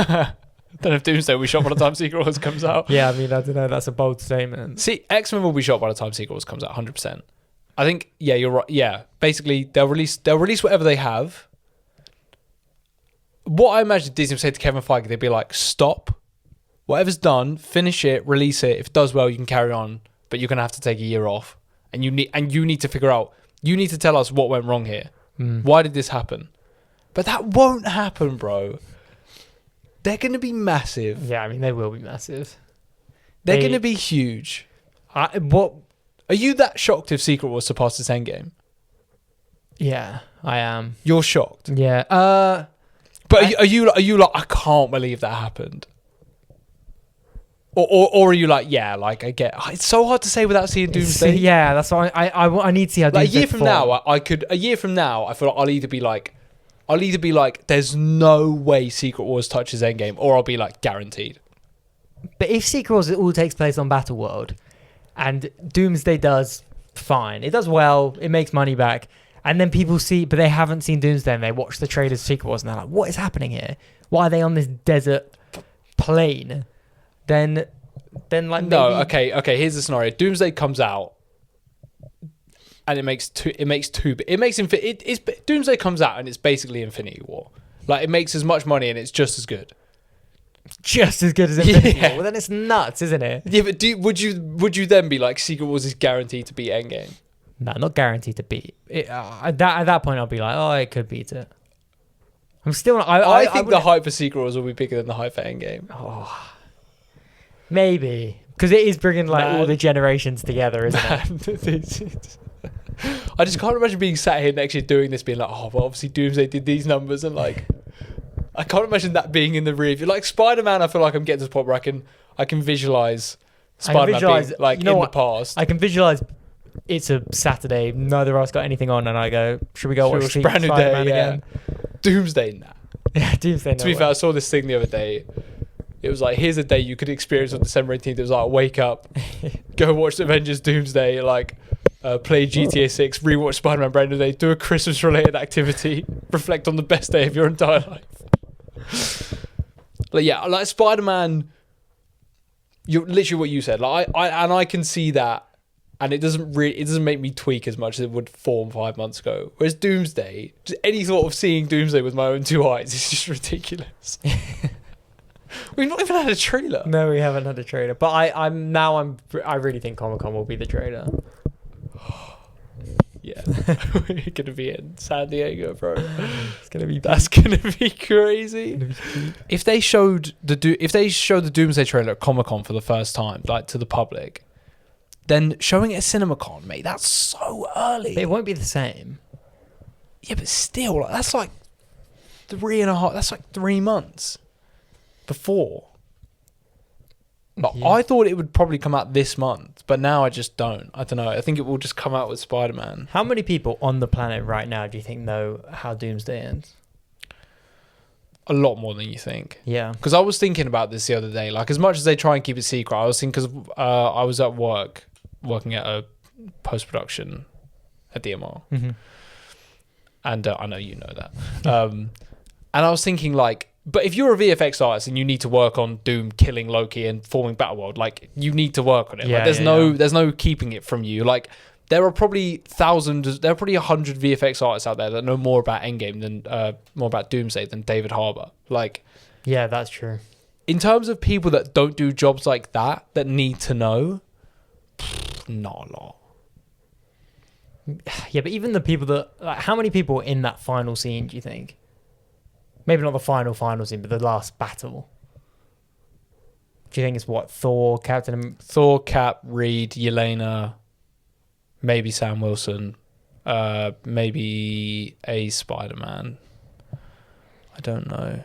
Don't know if Doomsday will be shot by the time Secret Wars comes out. Yeah, I mean, I don't know. That's a bold statement. See, X-Men will be shot by the time Secret Wars comes out, 100%. I think, yeah, you're right. Yeah, basically, they'll release whatever they have. What I imagine Disney would say to Kevin Feige, they'd be like, stop. Whatever's done, finish it, release it. If it does well, you can carry on, but you're going to have to take a year off. And you need to figure out, you need to tell us what went wrong here. Why did this happen? But that won't happen, bro. They're going to be massive. Yeah, I mean, they will be massive. They're going to be huge. Are you that shocked if Secret Wars surpassed its Endgame? Yeah, I am. You're shocked? Yeah. But are you like, I can't believe that happened? Or are you like, yeah, like I get, it's so hard to say without seeing Doomsday. Yeah, that's why I need to see how like Doomsday a year from now, I feel like I'll either be like, there's no way Secret Wars touches Endgame, or I'll be like, guaranteed. But if Secret Wars all takes place on Battleworld, and Doomsday does fine, it does well, it makes money back, and then people see, but they haven't seen Doomsday, and they watch the trailers of Secret Wars, and they're like, what is happening here? Why are they on this desert plain? Then like no, maybe... okay. Here's the scenario: Doomsday comes out, and Doomsday comes out, and it's basically Infinity War. Like it makes as much money, and it's just as good. Just as good as Infinity War. Well, then it's nuts, isn't it? Yeah, but would you then be like, Secret Wars is guaranteed to beat Endgame? No, not guaranteed to beat it. At that point, I'll be like, oh, it could beat it. I'm still. I think the hype for Secret Wars will be bigger than the hype for Endgame. Oh. Maybe, because it is bringing like all the generations together, isn't it? I just can't imagine being sat here next year doing this, being like, oh, well, obviously Doomsday did these numbers, and like, I can't imagine that being in the rear view. Like Spider-Man, I feel like I'm getting to the point where I can visualize Spider-Man being like in the past. I can visualize. It's a Saturday. Neither of us got anything on, and I go, should we go watch Brand New Day again? Doomsday, nah. Yeah, Doomsday. To be fair, I saw this thing the other day. It was like, here's a day you could experience on December 18th. It was like, wake up, go watch Avengers Doomsday, like play GTA 6, rewatch Spider-Man Brand New Day, do a Christmas-related activity, reflect on the best day of your entire life. Like, yeah, like Spider-Man, you're literally what you said. Like, I can see that, and it doesn't make me tweak as much as it would 4 or 5 months ago. Whereas Doomsday, just any thought of seeing Doomsday with my own two eyes is just ridiculous. We've not even had a trailer. No, we haven't had a trailer. But I really think Comic-Con will be the trailer. Yeah, we're gonna be in San Diego, bro. That's gonna be crazy. If they showed the Doomsday trailer at Comic-Con for the first time, like to the public, then showing it at CinemaCon, mate, that's so early. But it won't be the same. Yeah, but still, like, that's like 3.5. That's like 3 months before. But yeah. I thought it would probably come out this month, but now I just don't. I don't know. I think it will just come out with Spider-Man. How many people on the planet right now do you think know how Doomsday ends? A lot more than you think. Yeah. Because I was thinking about this the other day. Like, as much as they try and keep it secret, I was thinking, because I was at work working at a post-production at DMR. Mm-hmm. And I know you know that. And I was thinking, like, but if you're a VFX artist and you need to work on Doom killing Loki and forming Battleworld, like, you need to work on it. Yeah, like, there's no keeping it from you. Like, there are probably 100 VFX artists out there that know more about Endgame than more about Doomsday than David Harbour. Like, yeah, that's true. In terms of people that don't do jobs like that need to know, not a lot. Yeah, but even the people that, like, how many people in that final scene do you think? Maybe not the final scene, but the last battle. Do you think it's what? Thor, Cap, Reed, Yelena, maybe Sam Wilson, maybe a Spider-Man. I don't know.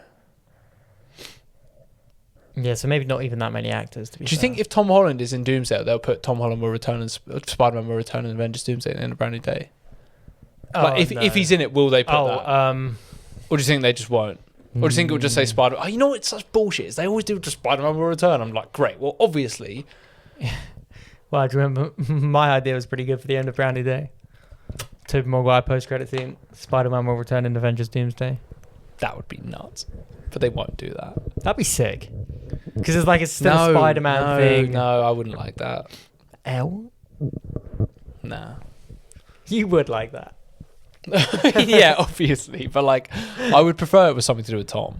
Yeah, so maybe not even that many actors. To be Do you think if Tom Holland is in Doomsday, they'll put Tom Holland will return and Spider-Man will return in Avengers Doomsday in A Brand New Day? Like, if he's in it, will they put that? Or do you think they just won't? Or do you think it will just say Spider-Man? Oh, you know what? It's such bullshit. They always do just Spider-Man will return. I'm like, great. Well, obviously. Well, I remember my idea was pretty good for the end of Brand New Day. Tobey Maguire post-credit scene. Spider-Man will return in Avengers Doomsday. That would be nuts. But they won't do that. That'd be sick. Because it's like it's still a Spider-Man thing. No, I wouldn't like that. L? Nah. You would like that. Yeah, obviously. But like, I would prefer it with something to do with Tom.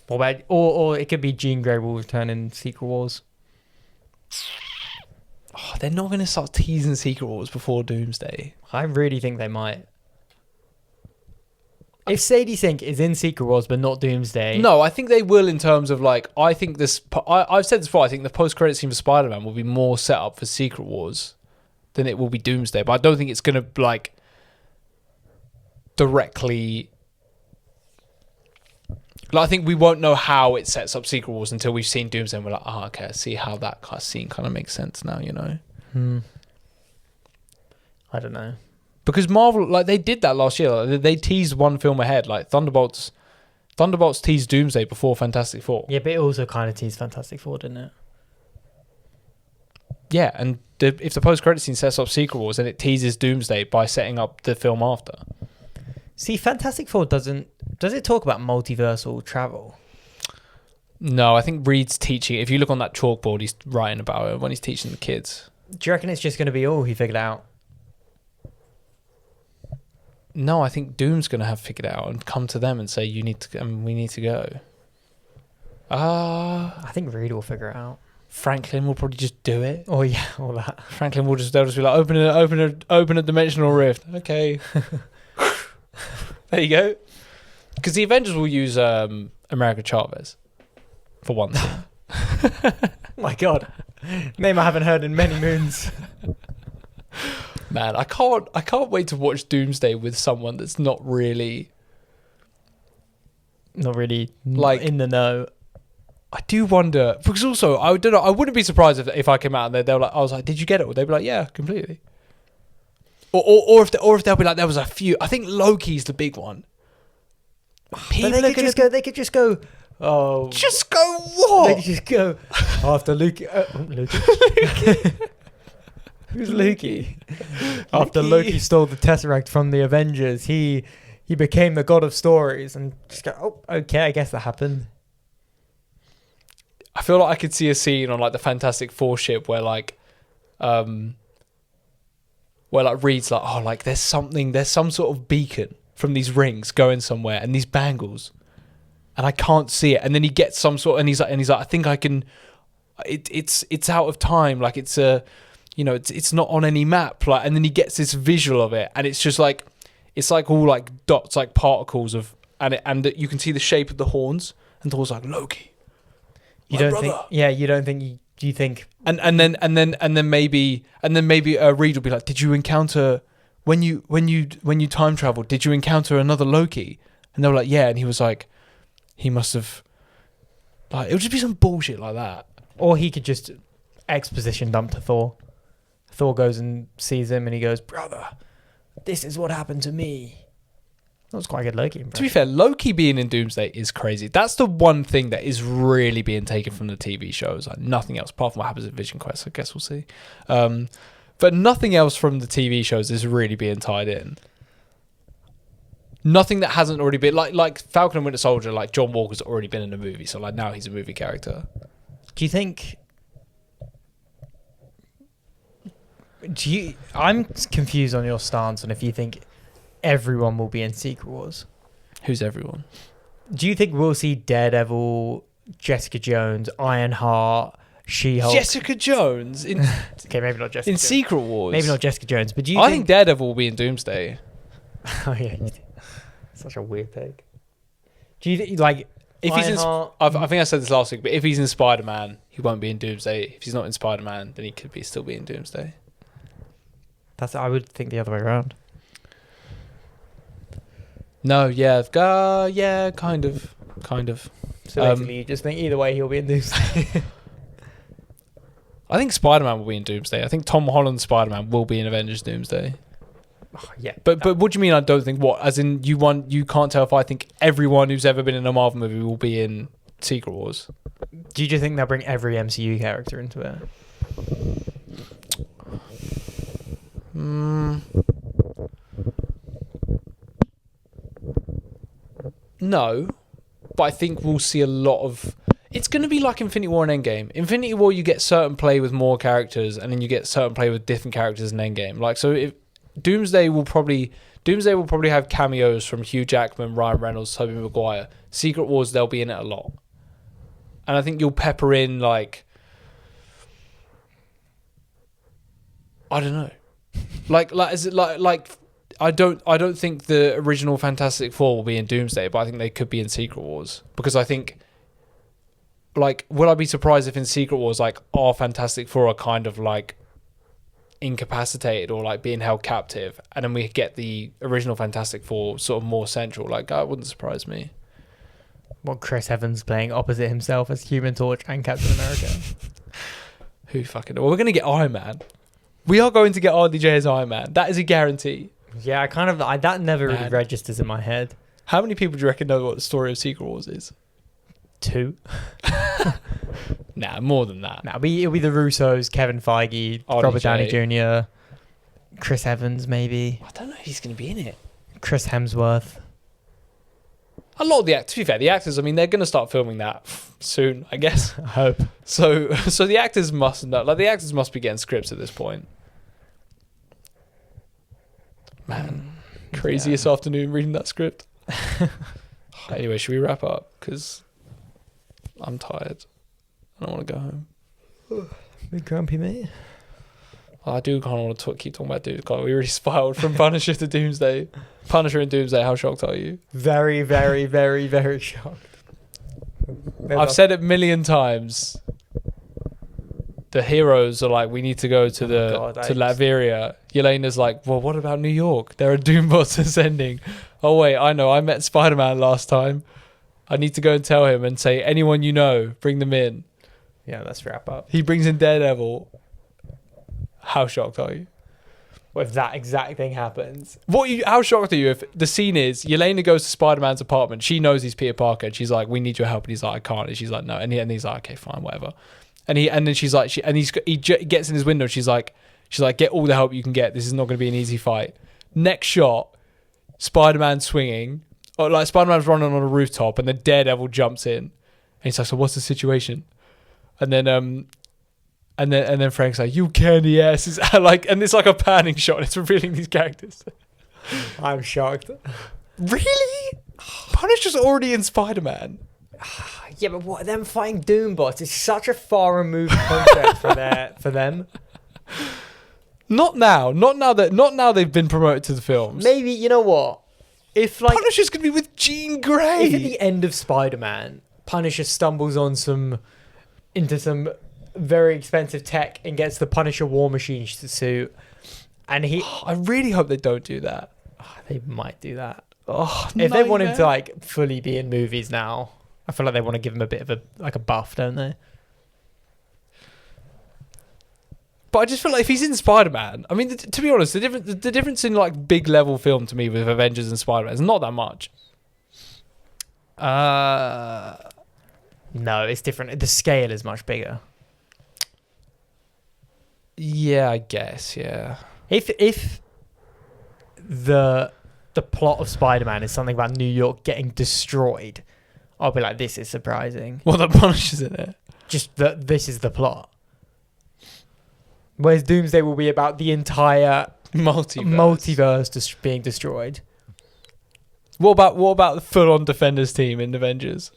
Or it could be Jean Grey will return in Secret Wars. Oh, they're not going to start teasing Secret Wars before Doomsday. I really think they might. If Sadie Sink is in Secret Wars but not Doomsday... No, I think they will in terms of, like, I think this... I've said this before, I think the post-credit scene for Spider-Man will be more set up for Secret Wars than it will be Doomsday. But I don't think it's going to, like, directly Like, I think we won't know how it sets up Secret Wars until we've seen Doomsday and we're like, okay, I see how that scene kind of makes sense now, you know? I don't know. Because Marvel, like, they did that last year. Like, they teased one film ahead. Like, Thunderbolts teased Doomsday before Fantastic Four. Yeah, but it also kind of teased Fantastic Four, didn't it? Yeah, and if the post-credit scene sets up Secret Wars, then it teases Doomsday by setting up the film after. See, Fantastic Four does it talk about multiversal travel? No, I think Reed's teaching. If you look on that chalkboard, he's writing about it when he's teaching the kids. Do you reckon it's just going to be all he figured out? No, I think Doom's going to have figured it out and come to them and say, "You need to, we need to go." I think Reed will figure it out. Franklin will probably just do it. Oh yeah, all that. Franklin will they'll just be like, open a dimensional rift. Okay. There you go. Because the Avengers will use America Chavez for one thing. My God, name I haven't heard in many moons. Man, I can't wait to watch Doomsday with someone that's not really like in the know. I do wonder, because also I don't know. I wouldn't be surprised if I came out and they were like, I was like, "Did you get it?" They'd be like, "Yeah, completely." Or if they'll be like, "There was a few." I think Loki's the big one. People but they could just go. Oh, just go what? They could just go after Loki. Loki. Who's Loki? After Loki stole the Tesseract from the Avengers, he became the god of stories, and just go. Oh, okay, I guess that happened. I feel like I could see a scene on like the Fantastic Four ship where Reed's like, oh, like there's some sort of beacon from these rings going somewhere and these bangles, and I can't see it. And then he gets some sort, and he's like, I think I can. It's out of time, like it's a, you know, it's not on any map, like. And then he gets this visual of it, and it's just like, it's like all like dots, like particles of, and you can see the shape of the horns, and Thor's like, Loki. You don't think? Yeah, you don't think? Do you think? And then maybe Reed will be like, "Did you encounter when you time traveled? Did you encounter another Loki?" And they were like, "Yeah." And he was like, "He must have." Like, it would just be some bullshit like that. Or he could just exposition dump to Thor. Thor goes and sees him, and he goes, "Brother, this is what happened to me." That was quite a good Loki impression. To be fair, Loki being in Doomsday is crazy. That's the one thing that is really being taken from the TV shows. Like nothing else, apart from what happens at Vision Quest. I guess we'll see. But nothing else from the TV shows is really being tied in. Nothing that hasn't already been like Falcon and Winter Soldier. Like John Walker's already been in a movie, so like now he's a movie character. Do you think? I'm confused on your stance on if you think everyone will be in Secret Wars. Who's everyone? Do you think we'll see Daredevil, Jessica Jones, Ironheart, She-Hulk? Jessica Jones in okay, maybe not Jessica in Jones. Secret Wars. Maybe not Jessica Jones, but do you? I think Daredevil will be in Doomsday. Oh yeah, such a weird take. Do you think like if he's in? I think I said this last week, but if he's in Spider-Man, he won't be in Doomsday. If he's not in Spider-Man, then he could still be in Doomsday. I would think the other way around. No, yeah, kind of. So basically, you just think either way he'll be in Doomsday. I think Spider-Man will be in Doomsday. I think Tom Holland's Spider-Man will be in Avengers Doomsday. Oh, yeah, but what do you mean? I don't think what? As in you can't tell if I think everyone who's ever been in a Marvel movie will be in Secret Wars. Do you just think they'll bring every MCU character into it? No, but I think we'll see a lot of. It's going to be like Infinity War and Endgame. Infinity War, you get certain play with more characters, and then you get certain play with different characters in Endgame. Like so, if Doomsday will probably have cameos from Hugh Jackman, Ryan Reynolds, Tobey Maguire. Secret Wars, they'll be in it a lot, and I think you'll pepper in like. I don't know, like. I don't think the original Fantastic Four will be in Doomsday, but I think they could be in Secret Wars because I think, like, would I be surprised if in Secret Wars, like, our Fantastic Four are kind of like incapacitated or like being held captive, and then we get the original Fantastic Four sort of more central? Like, that wouldn't surprise me. What, Chris Evans playing opposite himself as Human Torch and Captain America? Who fucking... Well, we're going to get Iron Man. We are going to get RDJ as Iron Man. That is a guarantee. Yeah, that never really registers in my head. How many people do you reckon know what the story of Secret Wars is? 2. Nah, more than that. Nah, it'll be the Russos, Kevin Feige, RDJ. Robert Downey Jr., Chris Evans, maybe. I don't know if he's going to be in it. Chris Hemsworth. A lot of the actors, to be fair, the actors, I mean, they're going to start filming that soon, I guess. I hope. So the actors must know. Like, the actors must be getting scripts at this point. Man, craziest afternoon reading that script. Anyway, should we wrap up? Because I'm tired. I don't want to go home. Big grumpy, mate. I do kind of want to keep talking about Doomsday. We already spiraled from Punisher to Doomsday. Punisher and Doomsday, how shocked are you? Very, very, very, very shocked. I've said it a million times. The heroes are like, we need to go to to Latveria. Yelena's like, well, what about New York? There are Doombots ascending. Oh, wait, I know. I met Spider-Man last time. I need to go and tell him and say, anyone you know, bring them in. Yeah, let's wrap up. He brings in Daredevil. How shocked are you? Well, if that exact thing happens. How shocked are you if the scene is Yelena goes to Spider-Man's apartment. She knows he's Peter Parker. And she's like, we need your help. And he's like, I can't. And she's like, no. And he's like, okay, fine, whatever. And then she's like, he gets in his window. She's like, get all the help you can get. This is not going to be an easy fight. Next shot, Spider-Man swinging. Or like Spider-Man's running on a rooftop and then Daredevil jumps in. And he's like, so what's the situation? And then Frank's like, you candy asses. And it's like a panning shot. It's revealing these characters. I'm shocked. Really? Punisher's already in Spider-Man. Yeah, but what, them fighting Doombots is such a far removed concept for them. Not now they've been promoted to the films. Maybe, you know what? If like Punisher's gonna be with Jean Grey. If at the end of Spider-Man, Punisher stumbles on into some very expensive tech and gets the Punisher War Machine suit, and I really hope they don't do that. They might do that. If they want him to like fully be in movies now, I feel like they want to give him a bit of a buff, don't they? But I just feel like if he's in Spider-Man, I mean, to be honest, the difference in like big level film to me with Avengers and Spider-Man is not that much. No, it's different. The scale is much bigger. Yeah, I guess. Yeah. If the plot of Spider-Man is something about New York getting destroyed, I'll be like, this is surprising. Well, the Punisher's in it. Just that this is the plot. Whereas Doomsday will be about the entire multiverse being destroyed. What about the full-on Defenders team in Avengers?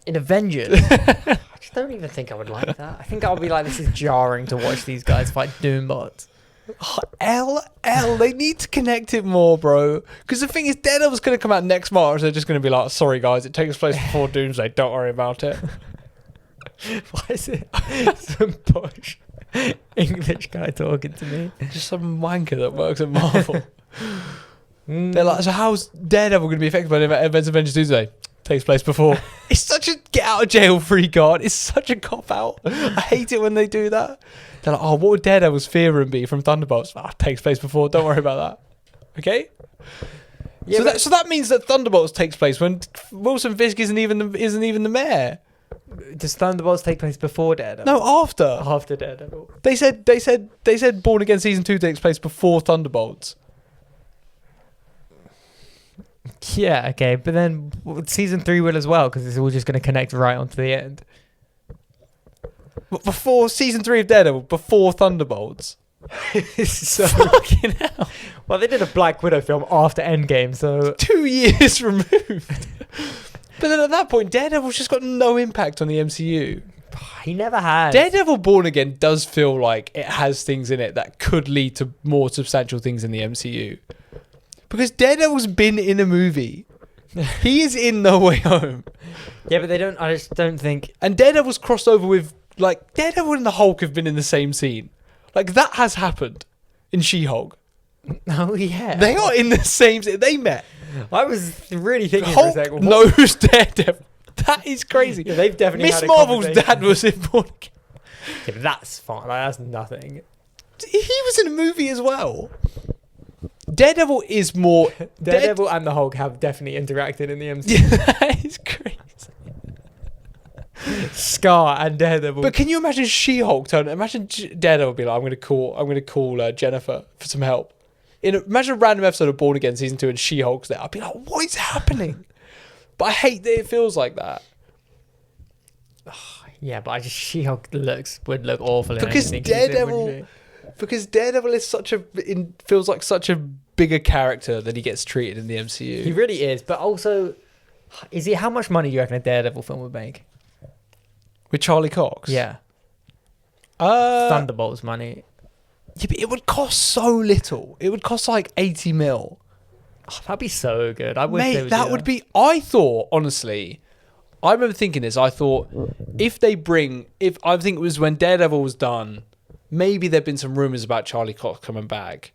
In Avengers? I just don't even think I would like that. I think I'll be like, this is jarring to watch these guys fight Doombots. They need to connect it more, bro. Because the thing is, Daredevil's going to come out next March. They're just going to be like, sorry guys, it takes place before Doomsday. Don't worry about it. Why is it some posh English guy talking to me? Just some wanker that works at Marvel. They're like, so how's Daredevil going to be affected by the events of Avengers Doomsday? Takes place before. It's such a get out of jail free card. It's such a cop out. I hate it when they do that. They're like, oh, what would Daredevil's fear be from Thunderbolts? Takes place before. Don't worry about that. Okay. Yeah, so that means that Thunderbolts takes place when Wilson Fisk isn't even the mayor. Does Thunderbolts take place before Daredevil? No, after. After Daredevil. They said Born Again Season 2 takes place before Thunderbolts. Yeah, okay, but then Season 3 will as well, because it's all just going to connect right onto the end. Before Season 3 of Daredevil, before Thunderbolts. So fucking hell. Well, they did a Black Widow film after Endgame, so 2 years removed. But then at that point, Daredevil's just got no impact on the MCU. He never has. Daredevil Born Again does feel like it has things in it that could lead to more substantial things in the MCU. Because Daredevil's been in a movie. He is in No Way Home. Yeah, but I just don't think... And Daredevil's crossed over with... Like, Daredevil and the Hulk have been in the same scene. Like, that has happened in She-Hulk. Oh, yeah. They are in the same scene. They met. I was really thinking Hulk for a second. knows Daredevil. That is crazy. Yeah, they've definitely Miss had a Marvel's conversation. dad was in Born Again. Yeah, but that's fine. Like, that's nothing. He was in a movie as well. Daredevil is more... Daredevil and the Hulk have definitely interacted in the MCU. Yeah, that is crazy. Scar and Daredevil. But can you imagine She-Hulk imagine Daredevil be like, I'm gonna call Jennifer for some help. Imagine a random episode of Born Again season 2 and She-Hulk's there. I'd be like, what is happening? But I hate that it feels like that. Yeah, but She-Hulk would look awful in Because anything she's in, wouldn't she? Because Daredevil is feels like such a bigger character than he gets treated in the MCU. He really is, but also, how much money do you reckon a Daredevil film would make? With Charlie Cox? Yeah. Thunderbolts money. Yeah, but it would cost so little. It would cost like 80 mil. Oh, that'd be so good. I wish they Mate, would that do would be... I thought, honestly... I remember thinking this. I thought, I think it was when Daredevil was done, maybe there'd been some rumours about Charlie Cox coming back.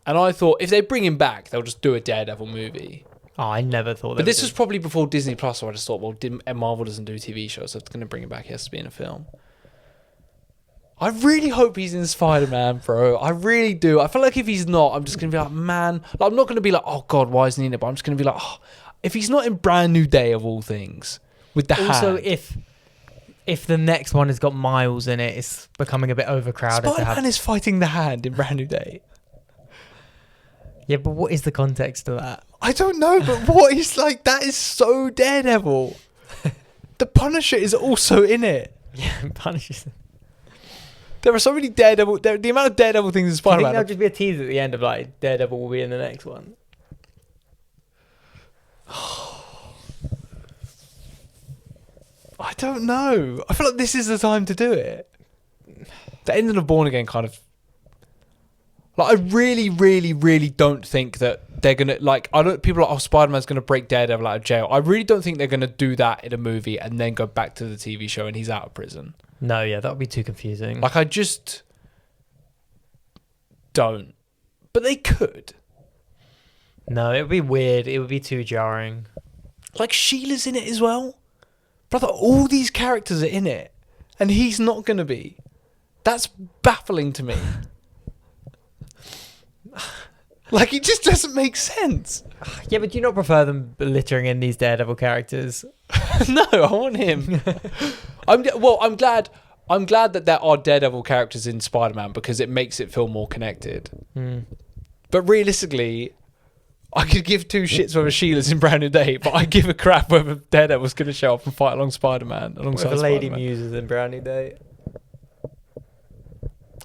And I thought, if they bring him back, they'll just do a Daredevil movie. Oh, I never thought that. But this was probably before Disney Plus, so I just thought, well, Marvel doesn't do TV shows, so if it's going to bring him back, he has to be in a film. I really hope he's in Spider-Man, bro. I really do. I feel like if he's not, I'm just going to be like, man. Like, I'm not going to be like, oh, God, why isn't he in it? But I'm just going to be like, oh, if he's not in Brand New Day, of all things, with the also, hand. if the next one has got Miles in it, it's becoming a bit overcrowded. Spider-Man is fighting the hand in Brand New Day. Yeah, but what is the context to that? I don't know, but what is like, that is so Daredevil. The Punisher is also in it. Yeah, Punisher. There are so many Daredevil... The amount of Daredevil things in I think Spider-Man... there'll just be a teaser at the end of like, Daredevil will be in the next one. I don't know. I feel like this is the time to do it. The ending of Born Again kind of... Like, I really, really, really don't think that they're going to... Like, people are like, oh, Spider-Man's going to break Daredevil out of jail. I really don't think they're going to do that in a movie and then go back to the TV show and he's out of prison. No, yeah, that would be too confusing. Like, I just don't. But they could. No, it would be weird. It would be too jarring. Like, Sheila's in it as well. Brother, all these characters are in it. And he's not going to be. That's baffling to me. Like, it just doesn't make sense. Yeah, but do you not prefer them littering in these Daredevil characters? No, I want him. I'm glad that there are Daredevil characters in Spider-Man because it makes it feel more connected. Mm. But realistically, I could give two shits whether Sheila's in Brand New Day, but I give a crap whether Daredevil's going to show up and fight alongside Spider-Man. What if a Lady Muse is in Brand New Day?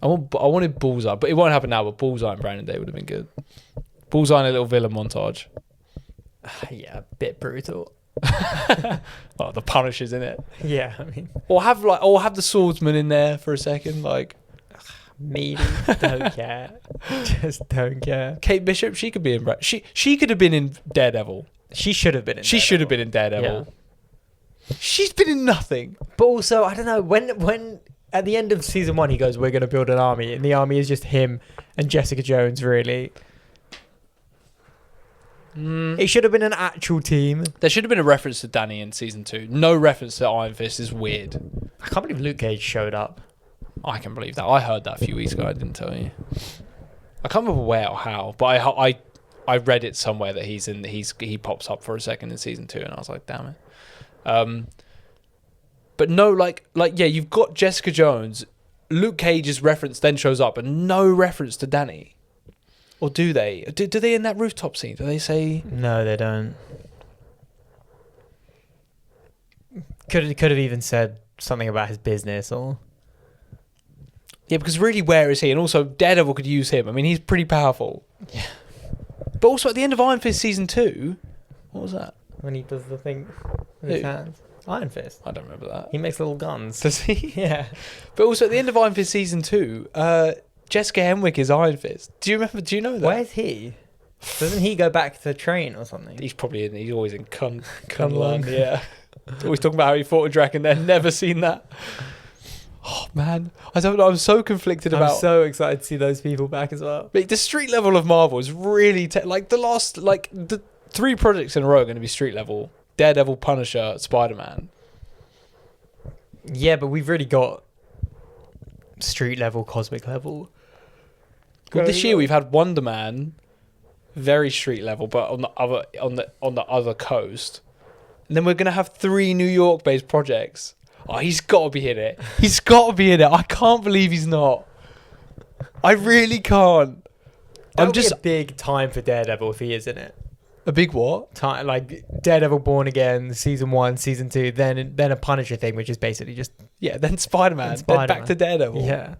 I wanted Bullseye, but it won't happen now. But Bullseye and Brand New Day would have been good. Bullseye and a little villain montage. Yeah, a bit brutal. Well, the Punisher's in it. Yeah, I mean, Or have the swordsman in there for a second, like. maybe. Don't care. Just don't care. Kate Bishop, she could be in. She could have been in Daredevil. She should have been in. She should have been in Daredevil. Yeah. She's been in nothing. But also, I don't know when at the end of season 1 he goes, "We're going to build an army," and the army is just him and Jessica Jones. Really, it should have been an actual team. There should have been a reference to Danny in season 2. No reference to Iron Fist is weird. I can't believe Luke Cage showed up. I can believe that. I heard that a few weeks ago. I didn't tell you. I can't remember where or how, but I read it somewhere that he pops up for a second in season 2, and I was like, damn it. But no, like yeah, you've got Jessica Jones. Luke Cage's reference then shows up, and no reference to Danny. Or do they? Do they in that rooftop scene? Do they say? No, they don't. Could have even said something about his business or. Yeah, because really, where is he? And also, Daredevil could use him. I mean, he's pretty powerful. Yeah. But also, at the end of Iron Fist season 2, what was that? When he does the thing with his hands. Iron Fist. I don't remember that. He makes little guns. Does he? Yeah. But also, at the end of Iron Fist season 2, Jessica Henwick is Iron Fist. Do you know that? Where's he? Doesn't he go back to train or something? He's probably in. He's always in Kunlun. Yeah. Always talking about how he fought a dragon there. Never seen that. Oh man, I don't know. I'm so conflicted about. I'm so excited to see those people back as well. But the street level of Marvel is really the 3 projects in a row are going to be street level. Daredevil, Punisher, Spider-Man. Yeah, but we've really got street level, cosmic level. Well, this year we've had Wonder Man, very street level, but on the other coast. And then we're gonna have 3 New York based projects. Oh, he's got to be in it. He's got to be in it. I can't believe he's not. I really can't. I'm just a big time for Daredevil if he is in it. A big what? Time, like Daredevil Born Again, season 1, season 2, then a Punisher thing, which is basically just then Spider-Man. Then back to Daredevil. Yeah.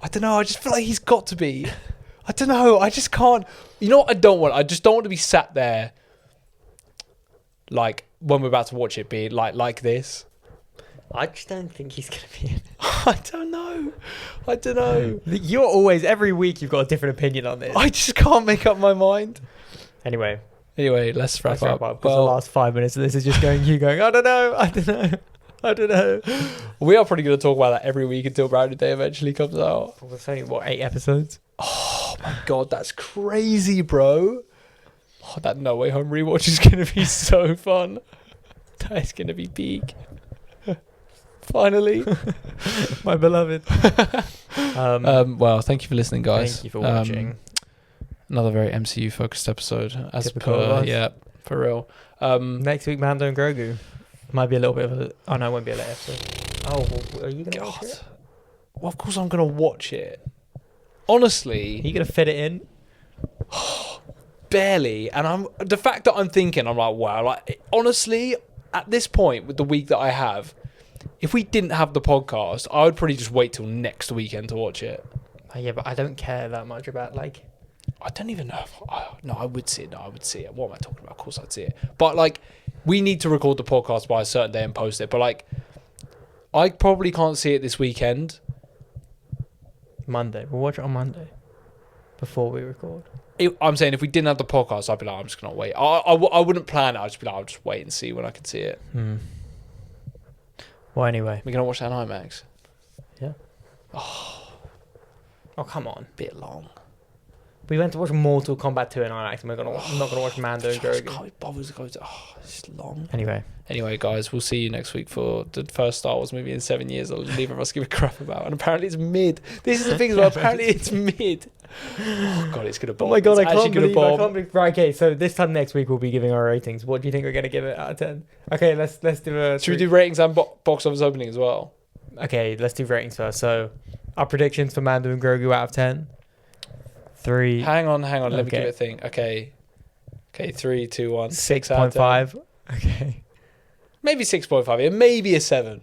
I don't know. I just feel like he's got to be. I don't know. I just can't. You know what I don't want? I just don't want to be sat there, like when we're about to watch it, be like this. I just don't think he's going to be in it. I don't know. You're always, every week you've got a different opinion on this. I just can't make up my mind. Anyway, let's wrap up. Because the last 5 minutes of this is just you going, I don't know. We are probably going to talk about that every week until Brownie Day eventually comes out. Well, there's only, 8 episodes? Oh my God, that's crazy, bro. Oh, that No Way Home rewatch is going to be so fun. That is going to be peak. Finally. My beloved. Well, thank you for listening, guys. Thank you for watching. Another very MCU focused episode, as Typical per. Yeah, for real. Next week, Mando and Grogu. Might be a little bit of a... Oh, no, it won't be a late episode. Oh, well, are you going to watch it? Well, of course I'm going to watch it. Honestly. Are you going to fit it in? Barely. And the fact that I'm thinking, I'm like, wow. Like, honestly, at this point, with the week that I have, if we didn't have the podcast, I would probably just wait till next weekend to watch it. Yeah, but I don't care that much about, like... I don't even know. I would see it. No, I would see it. What am I talking about? Of course I'd see it. But, like, we need to record the podcast by a certain day and post it. But, like, I probably can't see it this weekend. Monday. We'll watch it on Monday. Before we record. I'm saying if we didn't have the podcast, I'd be like, I'm just going to wait. I wouldn't plan it. I'd just be like, I'll just wait and see when I can see it. Well, anyway. We're going to watch that in IMAX. Yeah. Oh, come on. Bit long. We went to watch Mortal Kombat 2 in IMAX and I'm not going to watch Mando and Grogu. I can't be bothered to go to... Oh, it's long. Anyway, guys, we'll see you next week for the first Star Wars movie in 7 years that neither of us give a crap about. And apparently it's mid. This is the thing as well. Apparently it's mid. Oh, God, it's going to bomb. Oh, my God, I can't believe. Right, okay, so this time next week we'll be giving our ratings. What do you think we're going to give it out of 10? Okay, let's do a... Should we do ratings and box office opening as well? Okay, let's do ratings first. So, our predictions for Mando and Grogu out of 10. 3. Hang on. Let me give it a thing. Okay, 3, 2, 1. 6.5. Okay. Maybe 6.5. Maybe a 7.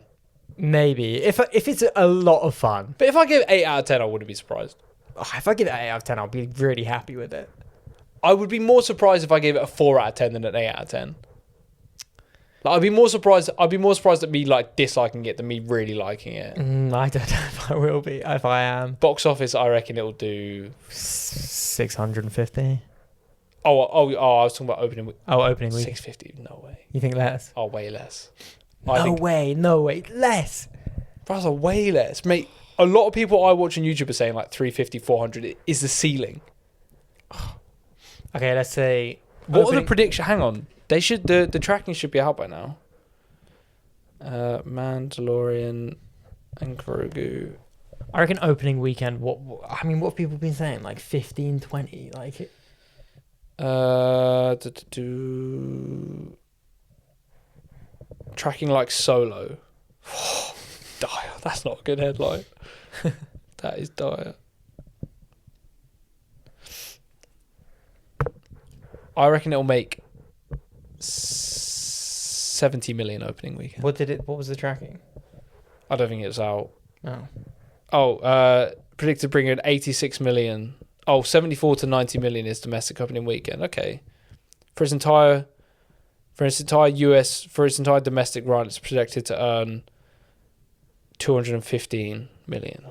Maybe. If it's a lot of fun. But if I give 8 out of 10, I wouldn't be surprised. If I give it 8 out of 10, I'll be really happy with it. I would be more surprised if I gave it a 4 out of 10 than an 8 out of 10. Like, I'd be more surprised at me like disliking it than me really liking it. I don't know if I will be. If I am. Box office, I reckon it'll do 650. Oh, I was talking about opening week. Oh, opening week. 650. No way. You think less? Oh, way less. No way. Less. That's way less, mate. A lot of people I watch on YouTube are saying like 350, 400 is the ceiling. Okay, let's say. What are the predictions? Hang on. They should the tracking should be out by now. Mandalorian and Grogu. I reckon opening weekend. What have people been saying? Like 15, 20, like. Tracking like Solo. Dire. That's not a good headline. That is dire. I reckon it'll make 70 million opening weekend. What was the tracking? I don't think it's out. Oh. Predicted to bring in 86 million. 74 to 90 million is domestic opening weekend. Okay. For its entire domestic run, it's projected to earn 215 million.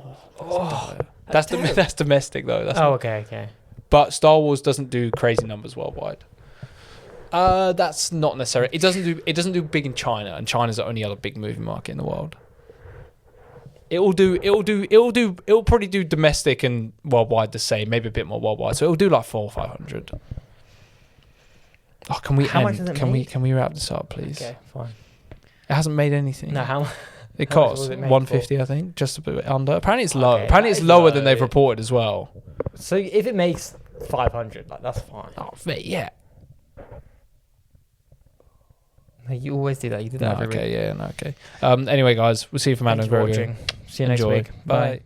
That's domestic though. Okay. But Star Wars doesn't do crazy numbers worldwide. That's not necessary. It doesn't do big in China, and China's the only other big movie market in the world. It'll probably do domestic and worldwide the same, maybe a bit more worldwide. So it'll do like 400 or 500. Can we How much does it make? Can we wrap this up, please? Okay, fine. It hasn't made anything. No, how much? It How much costs was it made 150, I think, just a bit under. Apparently it's low. Okay, Apparently that it's is lower low. than they've reported as well. So if it makes 500, like that's fine. Oh, mate, yeah. No, you always do that. You did No, that every week. okay, yeah, no, okay. Anyway, guys, we'll see you for Mando Thank and you for Grogu. watching. See you next Enjoy. week. Bye.